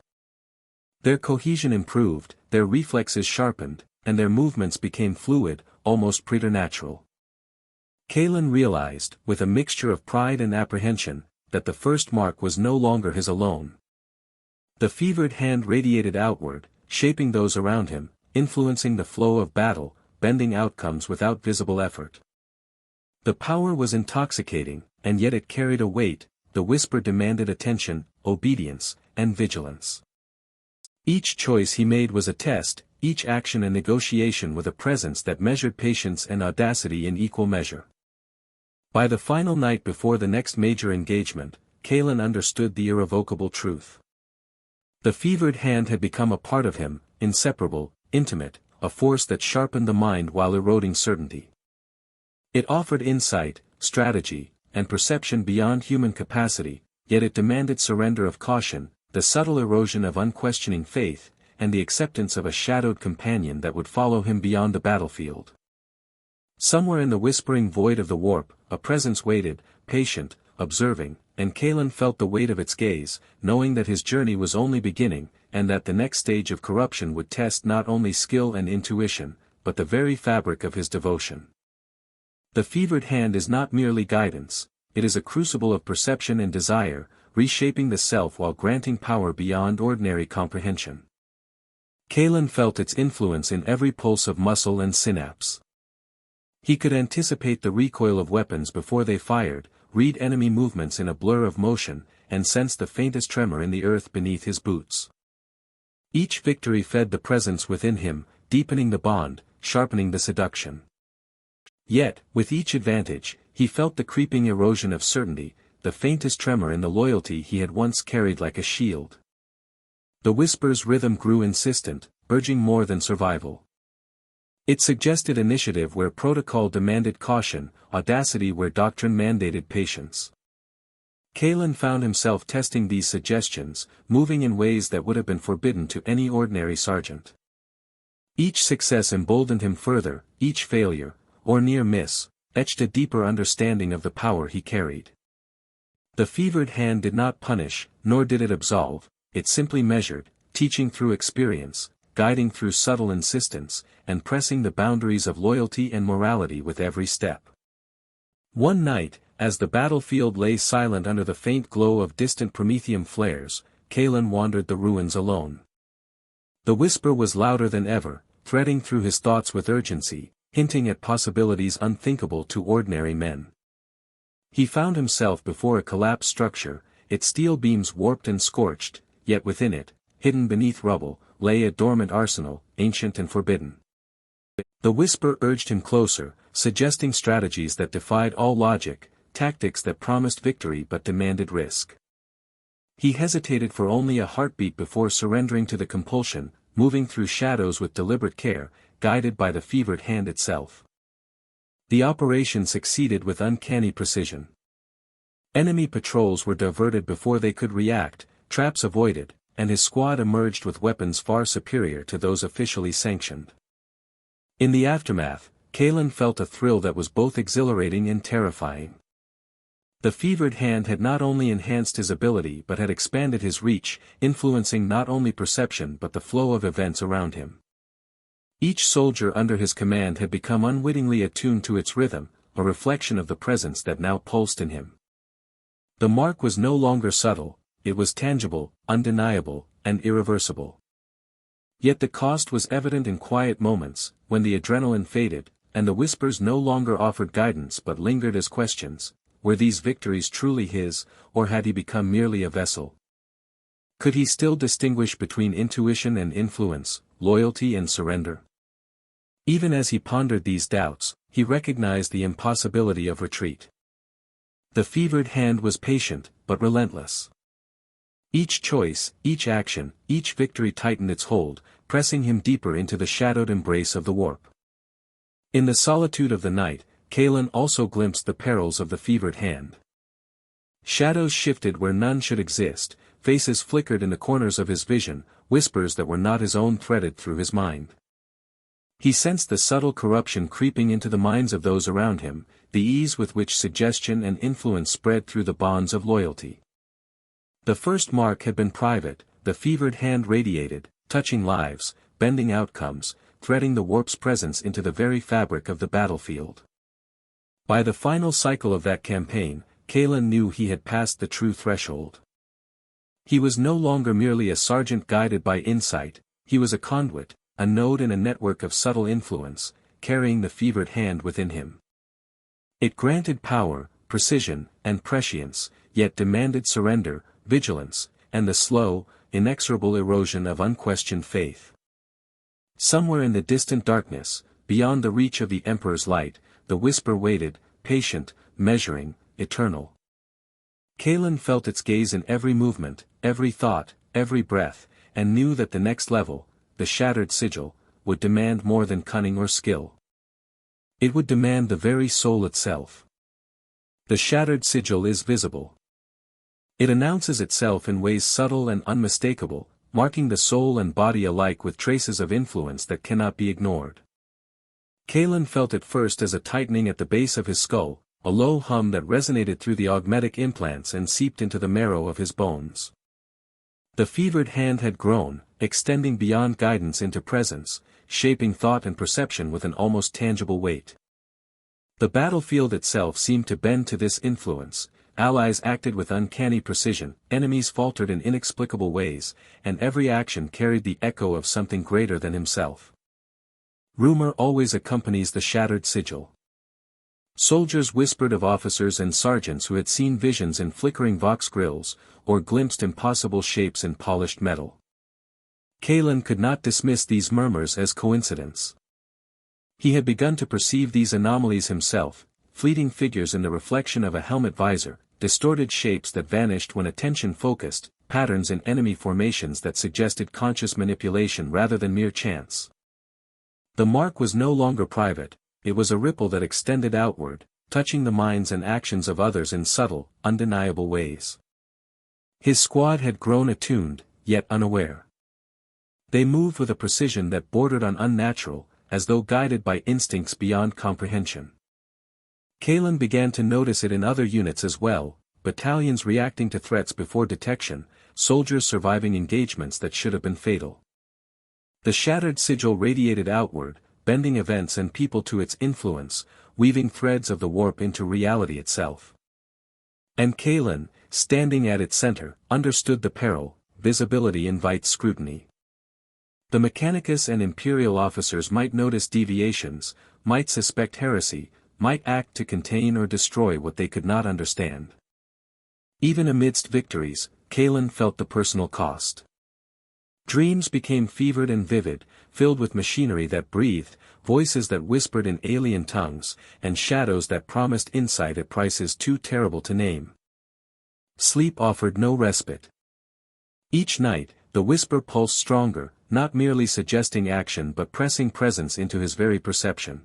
Their cohesion improved, their reflexes sharpened, and their movements became fluid, almost preternatural. Kalen realized, with a mixture of pride and apprehension, that the first mark was no longer his alone. The fevered hand radiated outward, shaping those around him, influencing the flow of battle, bending outcomes without visible effort. The power was intoxicating, and yet it carried a weight, the whisper demanded attention, obedience, and vigilance. Each choice he made was a test, each action a negotiation with a presence that measured patience and audacity in equal measure. By the final night before the next major engagement, Kalen understood the irrevocable truth. The fevered hand had become a part of him, inseparable, intimate, a force that sharpened the mind while eroding certainty. It offered insight, strategy, and perception beyond human capacity, yet it demanded surrender of caution, the subtle erosion of unquestioning faith, and the acceptance of a shadowed companion that would follow him beyond the battlefield. Somewhere in the whispering void of the warp, a presence waited, patient, observing, and Kalen felt the weight of its gaze, knowing that his journey was only beginning, and that the next stage of corruption would test not only skill and intuition, but the very fabric of his devotion. The fevered hand is not merely guidance, it is a crucible of perception and desire, reshaping the self while granting power beyond ordinary comprehension. Kalen felt its influence in every pulse of muscle and synapse. He could anticipate the recoil of weapons before they fired, read enemy movements in a blur of motion, and sense the faintest tremor in the earth beneath his boots. Each victory fed the presence within him, deepening the bond, sharpening the seduction. Yet, with each advantage, he felt the creeping erosion of certainty, the faintest tremor in the loyalty he had once carried like a shield. The whisper's rhythm grew insistent, urging more than survival. It suggested initiative where protocol demanded caution, audacity where doctrine mandated patience. Kalen found himself testing these suggestions, moving in ways that would have been forbidden to any ordinary sergeant. Each success emboldened him further, each failure, or near miss, etched a deeper understanding of the power he carried. The fevered hand did not punish, nor did it absolve, it simply measured, teaching through experience, guiding through subtle insistence, and pressing the boundaries of loyalty and morality with every step. One night, as the battlefield lay silent under the faint glow of distant promethium flares, Kalen wandered the ruins alone. The whisper was louder than ever, threading through his thoughts with urgency, hinting at possibilities unthinkable to ordinary men. He found himself before a collapsed structure, its steel beams warped and scorched, yet within it, hidden beneath rubble, lay a dormant arsenal, ancient and forbidden. The whisper urged him closer, suggesting strategies that defied all logic, tactics that promised victory but demanded risk. He hesitated for only a heartbeat before surrendering to the compulsion, moving through shadows with deliberate care, guided by the fevered hand itself. The operation succeeded with uncanny precision. Enemy patrols were diverted before they could react, traps avoided, and his squad emerged with weapons far superior to those officially sanctioned. In the aftermath, Kalen felt a thrill that was both exhilarating and terrifying. The fevered hand had not only enhanced his ability but had expanded his reach, influencing not only perception but the flow of events around him. Each soldier under his command had become unwittingly attuned to its rhythm, a reflection of the presence that now pulsed in him. The mark was no longer subtle, it was tangible, undeniable, and irreversible. Yet the cost was evident in quiet moments, when the adrenaline faded, and the whispers no longer offered guidance but lingered as questions. Were these victories truly his, or had he become merely a vessel? Could he still distinguish between intuition and influence, loyalty and surrender? Even as he pondered these doubts, he recognized the impossibility of retreat. The fevered hand was patient, but relentless. Each choice, each action, each victory tightened its hold, pressing him deeper into the shadowed embrace of the warp. In the solitude of the night, Kalen also glimpsed the perils of the fevered hand. Shadows shifted where none should exist, faces flickered in the corners of his vision, whispers that were not his own threaded through his mind. He sensed the subtle corruption creeping into the minds of those around him, the ease with which suggestion and influence spread through the bonds of loyalty. The first mark had been private, the fevered hand radiated, touching lives, bending outcomes, threading the warp's presence into the very fabric of the battlefield. By the final cycle of that campaign, Kalen knew he had passed the true threshold. He was no longer merely a sergeant guided by insight, he was a conduit, a node in a network of subtle influence, carrying the fevered hand within him. It granted power, precision, and prescience, yet demanded surrender, vigilance, and the slow, inexorable erosion of unquestioned faith. Somewhere in the distant darkness, beyond the reach of the Emperor's light, the whisper waited, patient, measuring, eternal. Kalen felt its gaze in every movement, every thought, every breath, and knew that the next level, the shattered sigil, would demand more than cunning or skill. It would demand the very soul itself. The shattered sigil is visible. It announces itself in ways subtle and unmistakable, marking the soul and body alike with traces of influence that cannot be ignored. Kalen felt it first as a tightening at the base of his skull, a low hum that resonated through the augmetic implants and seeped into the marrow of his bones. The fevered hand had grown, extending beyond guidance into presence, shaping thought and perception with an almost tangible weight. The battlefield itself seemed to bend to this influence, allies acted with uncanny precision, enemies faltered in inexplicable ways, and every action carried the echo of something greater than himself. Rumor always accompanies the shattered sigil. Soldiers whispered of officers and sergeants who had seen visions in flickering vox grills, or glimpsed impossible shapes in polished metal. Kalen could not dismiss these murmurs as coincidence. He had begun to perceive these anomalies himself, fleeting figures in the reflection of a helmet visor, distorted shapes that vanished when attention focused, patterns in enemy formations that suggested conscious manipulation rather than mere chance. The mark was no longer private, it was a ripple that extended outward, touching the minds and actions of others in subtle, undeniable ways. His squad had grown attuned, yet unaware. They moved with a precision that bordered on unnatural, as though guided by instincts beyond comprehension. Kalen began to notice it in other units as well, battalions reacting to threats before detection, soldiers surviving engagements that should have been fatal. The shattered sigil radiated outward, bending events and people to its influence, weaving threads of the warp into reality itself. And Kalen, standing at its center, understood the peril. Visibility invites scrutiny. The Mechanicus and Imperial officers might notice deviations, might suspect heresy, might act to contain or destroy what they could not understand. Even amidst victories, Kalen felt the personal cost. Dreams became fevered and vivid, filled with machinery that breathed, voices that whispered in alien tongues, and shadows that promised insight at prices too terrible to name. Sleep offered no respite. Each night, the whisper pulsed stronger, not merely suggesting action but pressing presence into his very perception.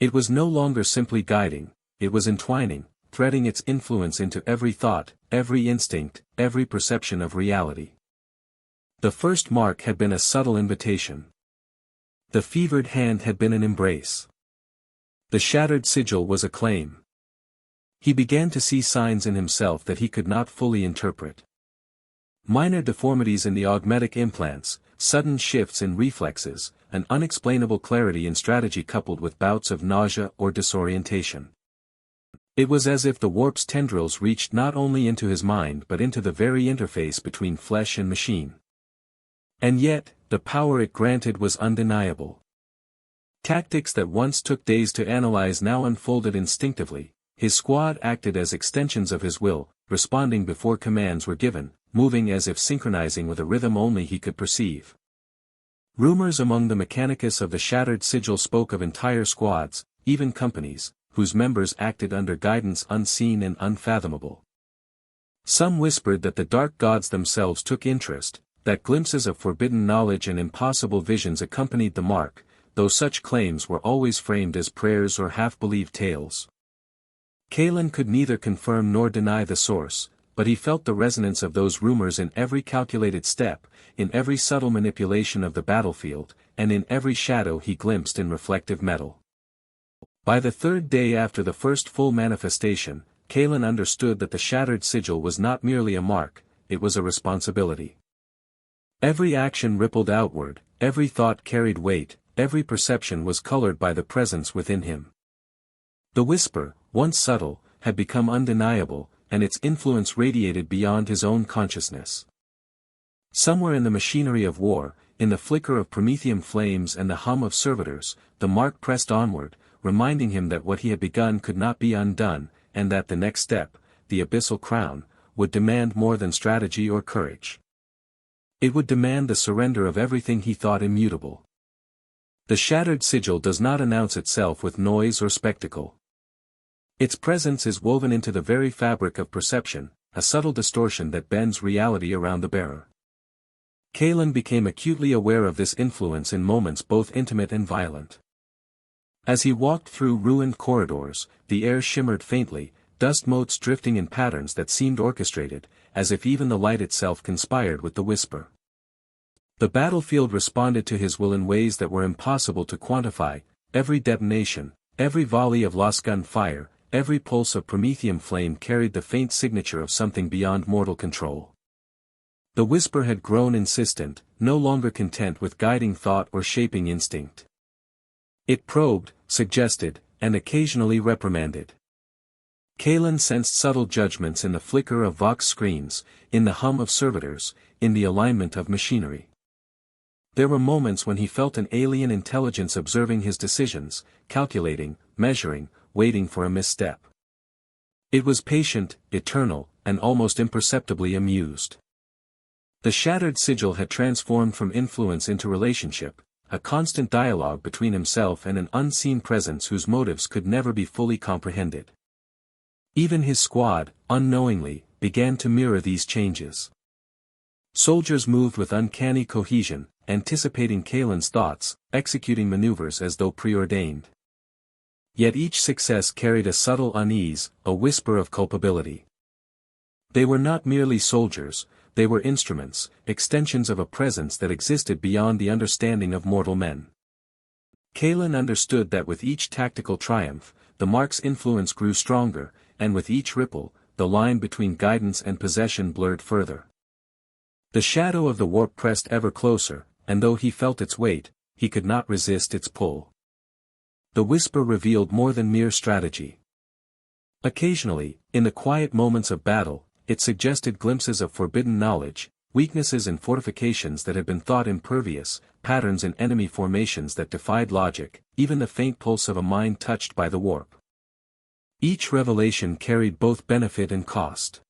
It was no longer simply guiding, it was entwining, threading its influence into every thought, every instinct, every perception of reality. The first mark had been a subtle invitation. The fevered hand had been an embrace. The shattered sigil was a claim. He began to see signs in himself that he could not fully interpret. Minor deformities in the augmetic implants, sudden shifts in reflexes, an unexplainable clarity in strategy coupled with bouts of nausea or disorientation. It was as if the warp's tendrils reached not only into his mind but into the very interface between flesh and machine. And yet, the power it granted was undeniable. Tactics that once took days to analyze now unfolded instinctively. His squad acted as extensions of his will, responding before commands were given, moving as if synchronizing with a rhythm only he could perceive. Rumors among the Mechanicus of the shattered sigil spoke of entire squads, even companies, whose members acted under guidance unseen and unfathomable. Some whispered that the dark gods themselves took interest, that glimpses of forbidden knowledge and impossible visions accompanied the mark, though such claims were always framed as prayers or half-believed tales. Kalen could neither confirm nor deny the source, but he felt the resonance of those rumors in every calculated step, in every subtle manipulation of the battlefield, and in every shadow he glimpsed in reflective metal. By the third day after the first full manifestation, Kalen understood that the shattered sigil was not merely a mark, it was a responsibility. Every action rippled outward, every thought carried weight, every perception was colored by the presence within him. The whisper, once subtle, had become undeniable, and its influence radiated beyond his own consciousness. Somewhere in the machinery of war, in the flicker of Promethean flames and the hum of servitors, the mark pressed onward, reminding him that what he had begun could not be undone, and that the next step, the abyssal crown, would demand more than strategy or courage. It would demand the surrender of everything he thought immutable. The shattered sigil does not announce itself with noise or spectacle. Its presence is woven into the very fabric of perception, a subtle distortion that bends reality around the bearer. Kalen became acutely aware of this influence in moments both intimate and violent. As he walked through ruined corridors, the air shimmered faintly, dust motes drifting in patterns that seemed orchestrated, as if even the light itself conspired with the whisper. The battlefield responded to his will in ways that were impossible to quantify. Every detonation, every volley of lost gun fire, every pulse of Promethean flame carried the faint signature of something beyond mortal control. The whisper had grown insistent, no longer content with guiding thought or shaping instinct. It probed, suggested, and occasionally reprimanded. Kalen sensed subtle judgments in the flicker of Vox screens, in the hum of servitors, in the alignment of machinery. There were moments when he felt an alien intelligence observing his decisions, calculating, measuring, waiting for a misstep. It was patient, eternal, and almost imperceptibly amused. The shattered sigil had transformed from influence into relationship, a constant dialogue between himself and an unseen presence whose motives could never be fully comprehended. Even his squad, unknowingly, began to mirror these changes. Soldiers moved with uncanny cohesion, anticipating Kalen's thoughts, executing maneuvers as though preordained. Yet each success carried a subtle unease, a whisper of culpability. They were not merely soldiers, they were instruments, extensions of a presence that existed beyond the understanding of mortal men. Kalen understood that with each tactical triumph, the mark's influence grew stronger, and with each ripple, the line between guidance and possession blurred further. The shadow of the warp pressed ever closer, and though he felt its weight, he could not resist its pull. The whisper revealed more than mere strategy. Occasionally, in the quiet moments of battle, it suggested glimpses of forbidden knowledge, weaknesses in fortifications that had been thought impervious, patterns in enemy formations that defied logic, even the faint pulse of a mind touched by the warp. Each revelation carried both benefit and cost.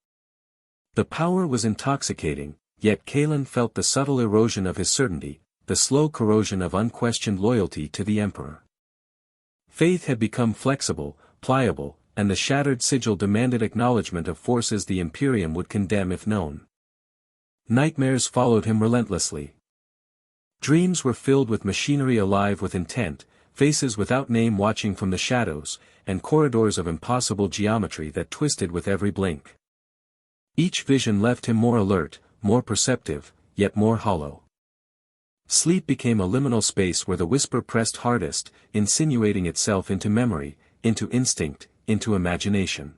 The power was intoxicating, yet Kalen felt the subtle erosion of his certainty, the slow corrosion of unquestioned loyalty to the Emperor. Faith had become flexible, pliable, and the shattered sigil demanded acknowledgement of forces the Imperium would condemn if known. Nightmares followed him relentlessly. Dreams were filled with machinery alive with intent, faces without name watching from the shadows, and corridors of impossible geometry that twisted with every blink. Each vision left him more alert, more perceptive, yet more hollow. Sleep became a liminal space where the whisper pressed hardest, insinuating itself into memory, into instinct, into imagination.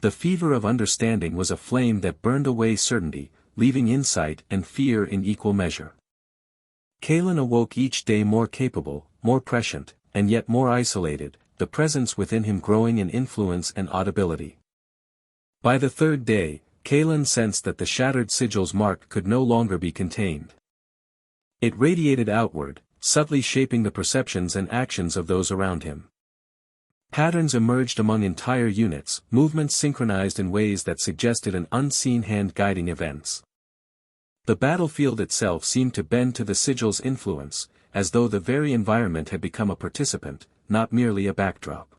The fever of understanding was a flame that burned away certainty, leaving insight and fear in equal measure. Kalen awoke each day more capable, more prescient, and yet more isolated, the presence within him growing in influence and audibility. By the third day, Kalen sensed that the shattered sigil's mark could no longer be contained. It radiated outward, subtly shaping the perceptions and actions of those around him. Patterns emerged among entire units, movements synchronized in ways that suggested an unseen hand guiding events. The battlefield itself seemed to bend to the sigil's influence, as though the very environment had become a participant, not merely a backdrop.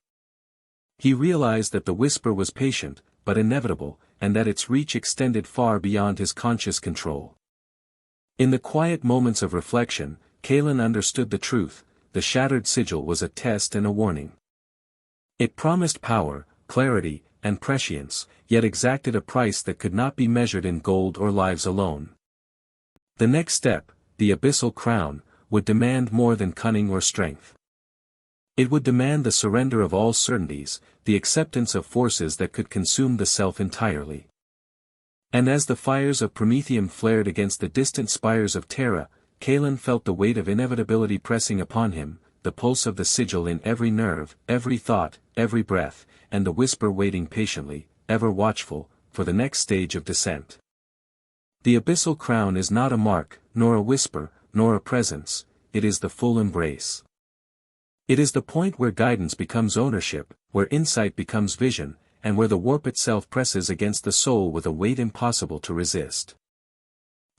He realized that the whisper was patient, but inevitable, and that its reach extended far beyond his conscious control. In the quiet moments of reflection, Kalen understood the truth: the shattered sigil was a test and a warning. It promised power, clarity, and prescience, yet exacted a price that could not be measured in gold or lives alone. The next step, the abyssal crown, would demand more than cunning or strength. It would demand the surrender of all certainties, the acceptance of forces that could consume the self entirely. And as the fires of Prometheum flared against the distant spires of Terra, Kalen felt the weight of inevitability pressing upon him, the pulse of the sigil in every nerve, every thought, every breath, and the whisper waiting patiently, ever watchful, for the next stage of descent. The abyssal crown is not a mark, nor a whisper, nor a presence, it is the full embrace. It is the point where guidance becomes ownership, where insight becomes vision, and where the warp itself presses against the soul with a weight impossible to resist.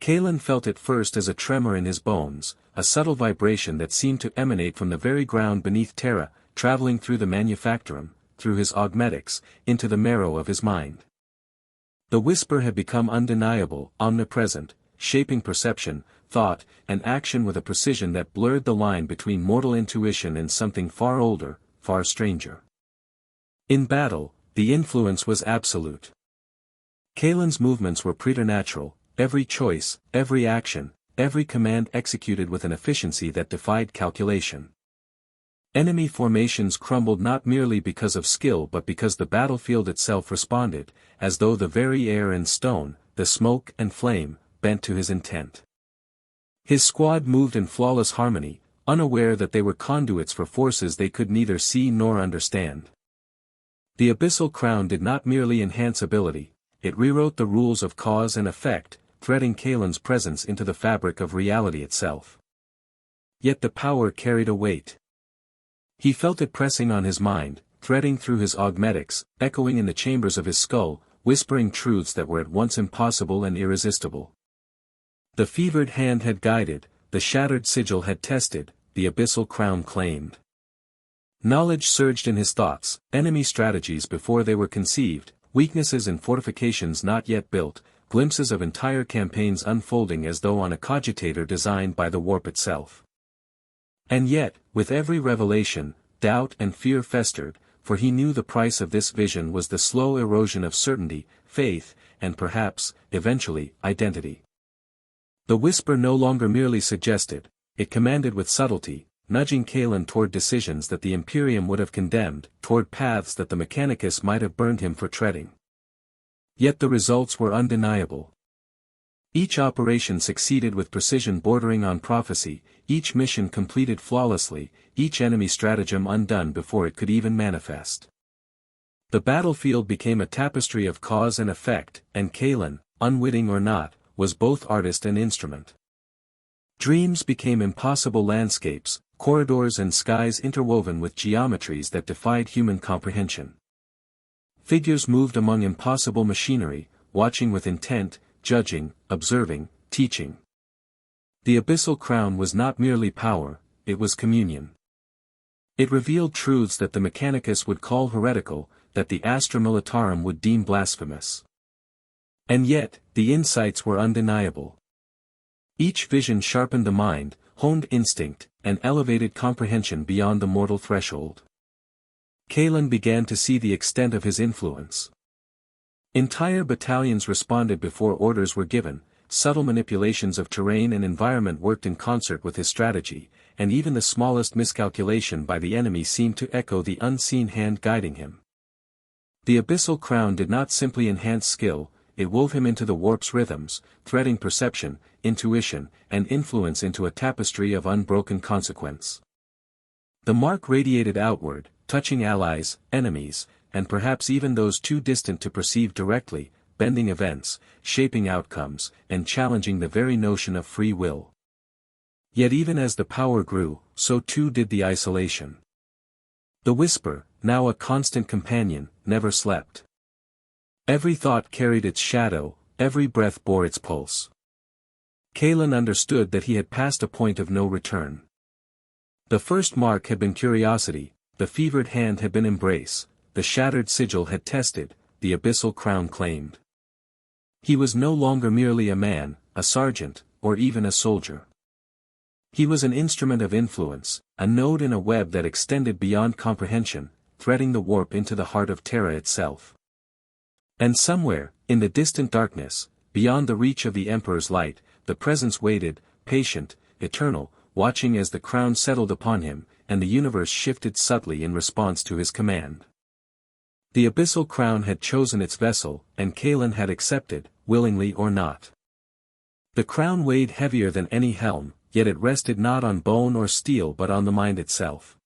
Kalen felt it first as a tremor in his bones, a subtle vibration that seemed to emanate from the very ground beneath Terra, traveling through the manufactorum, through his augmetics, into the marrow of his mind. The whisper had become undeniable, omnipresent, shaping perception, thought, and action with a precision that blurred the line between mortal intuition and something far older, far stranger. In battle, the influence was absolute. Kalen's movements were preternatural, every choice, every action, every command executed with an efficiency that defied calculation. Enemy formations crumbled not merely because of skill but because the battlefield itself responded, as though the very air and stone, the smoke and flame, bent to his intent. His squad moved in flawless harmony, unaware that they were conduits for forces they could neither see nor understand. The abyssal crown did not merely enhance ability, it rewrote the rules of cause and effect, threading Kaelin's presence into the fabric of reality itself. Yet the power carried a weight. He felt it pressing on his mind, threading through his augmetics, echoing in the chambers of his skull, whispering truths that were at once impossible and irresistible. The fevered hand had guided, the shattered sigil had tested, the abyssal crown claimed. Knowledge surged in his thoughts, enemy strategies before they were conceived, weaknesses in fortifications not yet built, glimpses of entire campaigns unfolding as though on a cogitator designed by the warp itself. And yet, with every revelation, doubt and fear festered, for he knew the price of this vision was the slow erosion of certainty, faith, and perhaps, eventually, identity. The whisper no longer merely suggested, it commanded with subtlety, nudging Kaelin toward decisions that the Imperium would have condemned, toward paths that the Mechanicus might have burned him for treading. Yet the results were undeniable. Each operation succeeded with precision bordering on prophecy, each mission completed flawlessly, each enemy stratagem undone before it could even manifest. The battlefield became a tapestry of cause and effect, and Kaelin, unwitting or not, was both artist and instrument. Dreams became impossible landscapes, corridors and skies interwoven with geometries that defied human comprehension. Figures moved among impossible machinery, watching with intent, judging, observing, teaching. The abyssal crown was not merely power, it was communion. It revealed truths that the Mechanicus would call heretical, that the Astra Militarum would deem blasphemous. And yet, the insights were undeniable. Each vision sharpened the mind, honed instinct, and elevated comprehension beyond the mortal threshold. Kaelin began to see the extent of his influence. Entire battalions responded before orders were given, subtle manipulations of terrain and environment worked in concert with his strategy, and even the smallest miscalculation by the enemy seemed to echo the unseen hand guiding him. The abyssal crown did not simply enhance skill, it wove him into the warp's rhythms, threading perception, intuition, and influence into a tapestry of unbroken consequence. The mark radiated outward, touching allies, enemies, and perhaps even those too distant to perceive directly, bending events, shaping outcomes, and challenging the very notion of free will. Yet even as the power grew, so too did the isolation. The whisper, now a constant companion, never slept. Every thought carried its shadow, every breath bore its pulse. Kaelin understood that he had passed a point of no return. The first mark had been curiosity, the fevered hand had been embrace, the shattered sigil had tested, the abyssal crown claimed. He was no longer merely a man, a sergeant, or even a soldier. He was an instrument of influence, a node in a web that extended beyond comprehension, threading the warp into the heart of Terra itself. And somewhere, in the distant darkness, beyond the reach of the Emperor's light, the presence waited, patient, eternal, watching as the crown settled upon him, and the universe shifted subtly in response to his command. The abyssal crown had chosen its vessel, and Kaelin had accepted, willingly or not. The crown weighed heavier than any helm, yet it rested not on bone or steel but on the mind itself.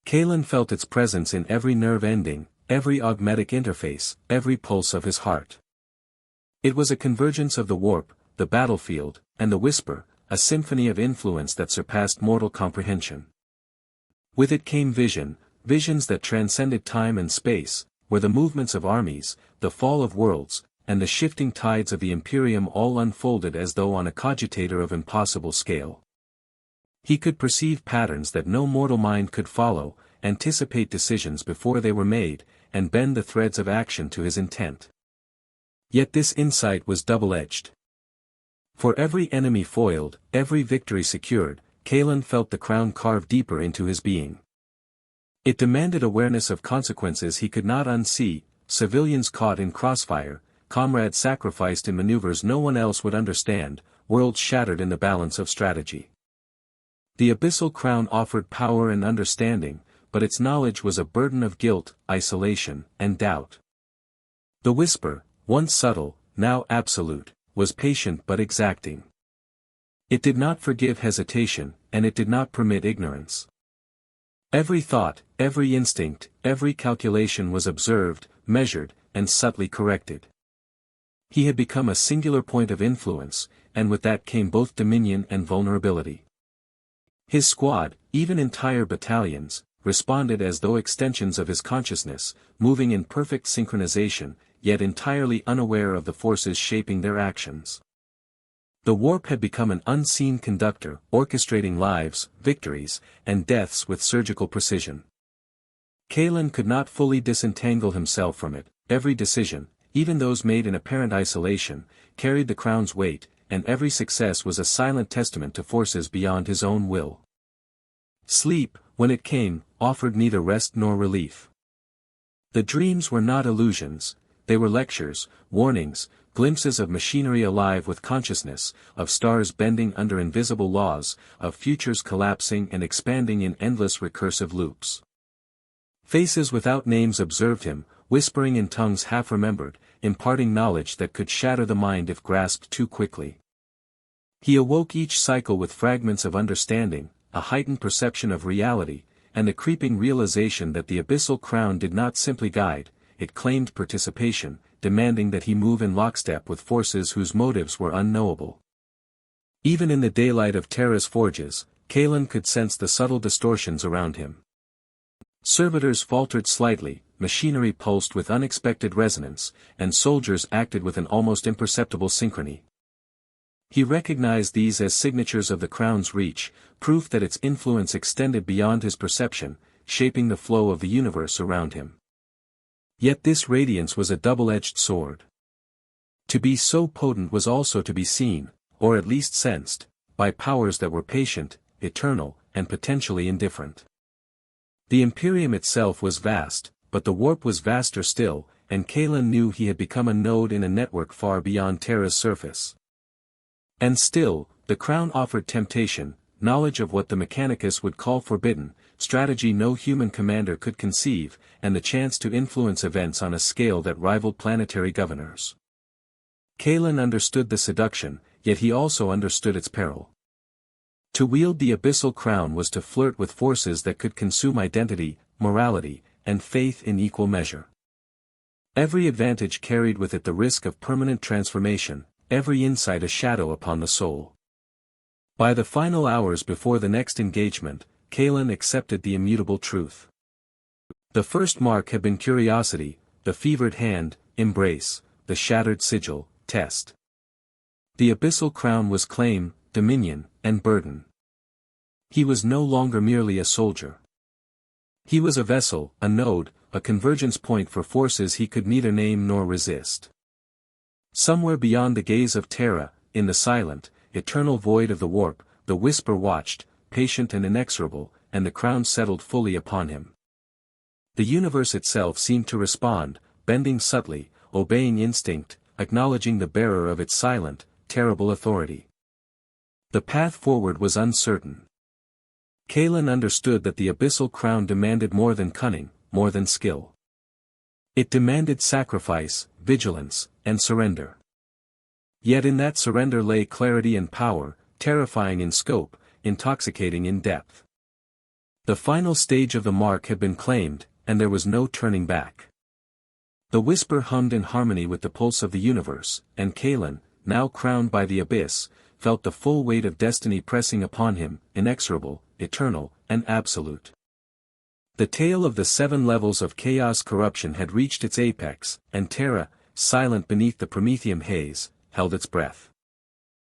Kaelin felt its presence in every nerve ending, every augmetic interface, every pulse of his heart. It was a convergence of the warp, the battlefield, and the whisper, a symphony of influence that surpassed mortal comprehension. With it came visions that transcended time and space, where the movements of armies, the fall of worlds, and the shifting tides of the Imperium all unfolded as though on a cogitator of impossible scale. He could perceive patterns that no mortal mind could follow, anticipate decisions before they were made, and bend the threads of action to his intent. Yet this insight was double-edged. For every enemy foiled, every victory secured, Kaelin felt the crown carve deeper into his being. It demanded awareness of consequences he could not unsee, civilians caught in crossfire, comrades sacrificed in maneuvers no one else would understand, worlds shattered in the balance of strategy. The abyssal crown offered power and understanding, but its knowledge was a burden of guilt, isolation, and doubt. The whisper, once subtle, now absolute, was patient but exacting. It did not forgive hesitation, and it did not permit ignorance. Every thought, every instinct, every calculation was observed, measured, and subtly corrected. He had become a singular point of influence, and with that came both dominion and vulnerability. His squad, even entire battalions, responded as though extensions of his consciousness, moving in perfect synchronization, yet entirely unaware of the forces shaping their actions. The warp had become an unseen conductor, orchestrating lives, victories, and deaths with surgical precision. Kalen could not fully disentangle himself from it. Every decision, even those made in apparent isolation, carried the crown's weight, and every success was a silent testament to forces beyond his own will. Sleep, when it came, offered neither rest nor relief. The dreams were not illusions, they were lectures, warnings, glimpses of machinery alive with consciousness, of stars bending under invisible laws, of futures collapsing and expanding in endless recursive loops. Faces without names observed him, whispering in tongues half-remembered, imparting knowledge that could shatter the mind if grasped too quickly. He awoke each cycle with fragments of understanding, a heightened perception of reality, and a creeping realization that the abyssal crown did not simply guide, it claimed participation, demanding that he move in lockstep with forces whose motives were unknowable. Even in the daylight of Terra's forges, Kalen could sense the subtle distortions around him. Servitors faltered slightly, machinery pulsed with unexpected resonance, and soldiers acted with an almost imperceptible synchrony. He recognized these as signatures of the crown's reach, proof that its influence extended beyond his perception, shaping the flow of the universe around him. Yet this radiance was a double-edged sword. To be so potent was also to be seen, or at least sensed, by powers that were patient, eternal, and potentially indifferent. The Imperium itself was vast, but the warp was vaster still, and Kalen knew he had become a node in a network far beyond Terra's surface. And still, the crown offered temptation, knowledge of what the Mechanicus would call forbidden, strategy no human commander could conceive, and the chance to influence events on a scale that rivaled planetary governors. Kalen understood the seduction, yet he also understood its peril. To wield the abyssal crown was to flirt with forces that could consume identity, morality, and faith in equal measure. Every advantage carried with it the risk of permanent transformation, every insight a shadow upon the soul. By the final hours before the next engagement, Kalen accepted the immutable truth. The first mark had been curiosity, the fevered hand, embrace, the shattered sigil, test. The abyssal crown was claim, dominion, and burden. He was no longer merely a soldier. He was a vessel, a node, a convergence point for forces he could neither name nor resist. Somewhere beyond the gaze of Terra, in the silent, eternal void of the warp, the whisper watched, patient and inexorable, and the crown settled fully upon him. The universe itself seemed to respond, bending subtly, obeying instinct, acknowledging the bearer of its silent, terrible authority. The path forward was uncertain. Kalen understood that the abyssal crown demanded more than cunning, more than skill. It demanded sacrifice, vigilance, and surrender. Yet in that surrender lay clarity and power, terrifying in scope, intoxicating in depth. The final stage of the mark had been claimed, and there was no turning back. The whisper hummed in harmony with the pulse of the universe, and Kalen, now crowned by the abyss, felt the full weight of destiny pressing upon him, inexorable, eternal, and absolute. The tale of the 7 levels of chaos corruption had reached its apex, and Terra, silent beneath the Promethean haze, held its breath.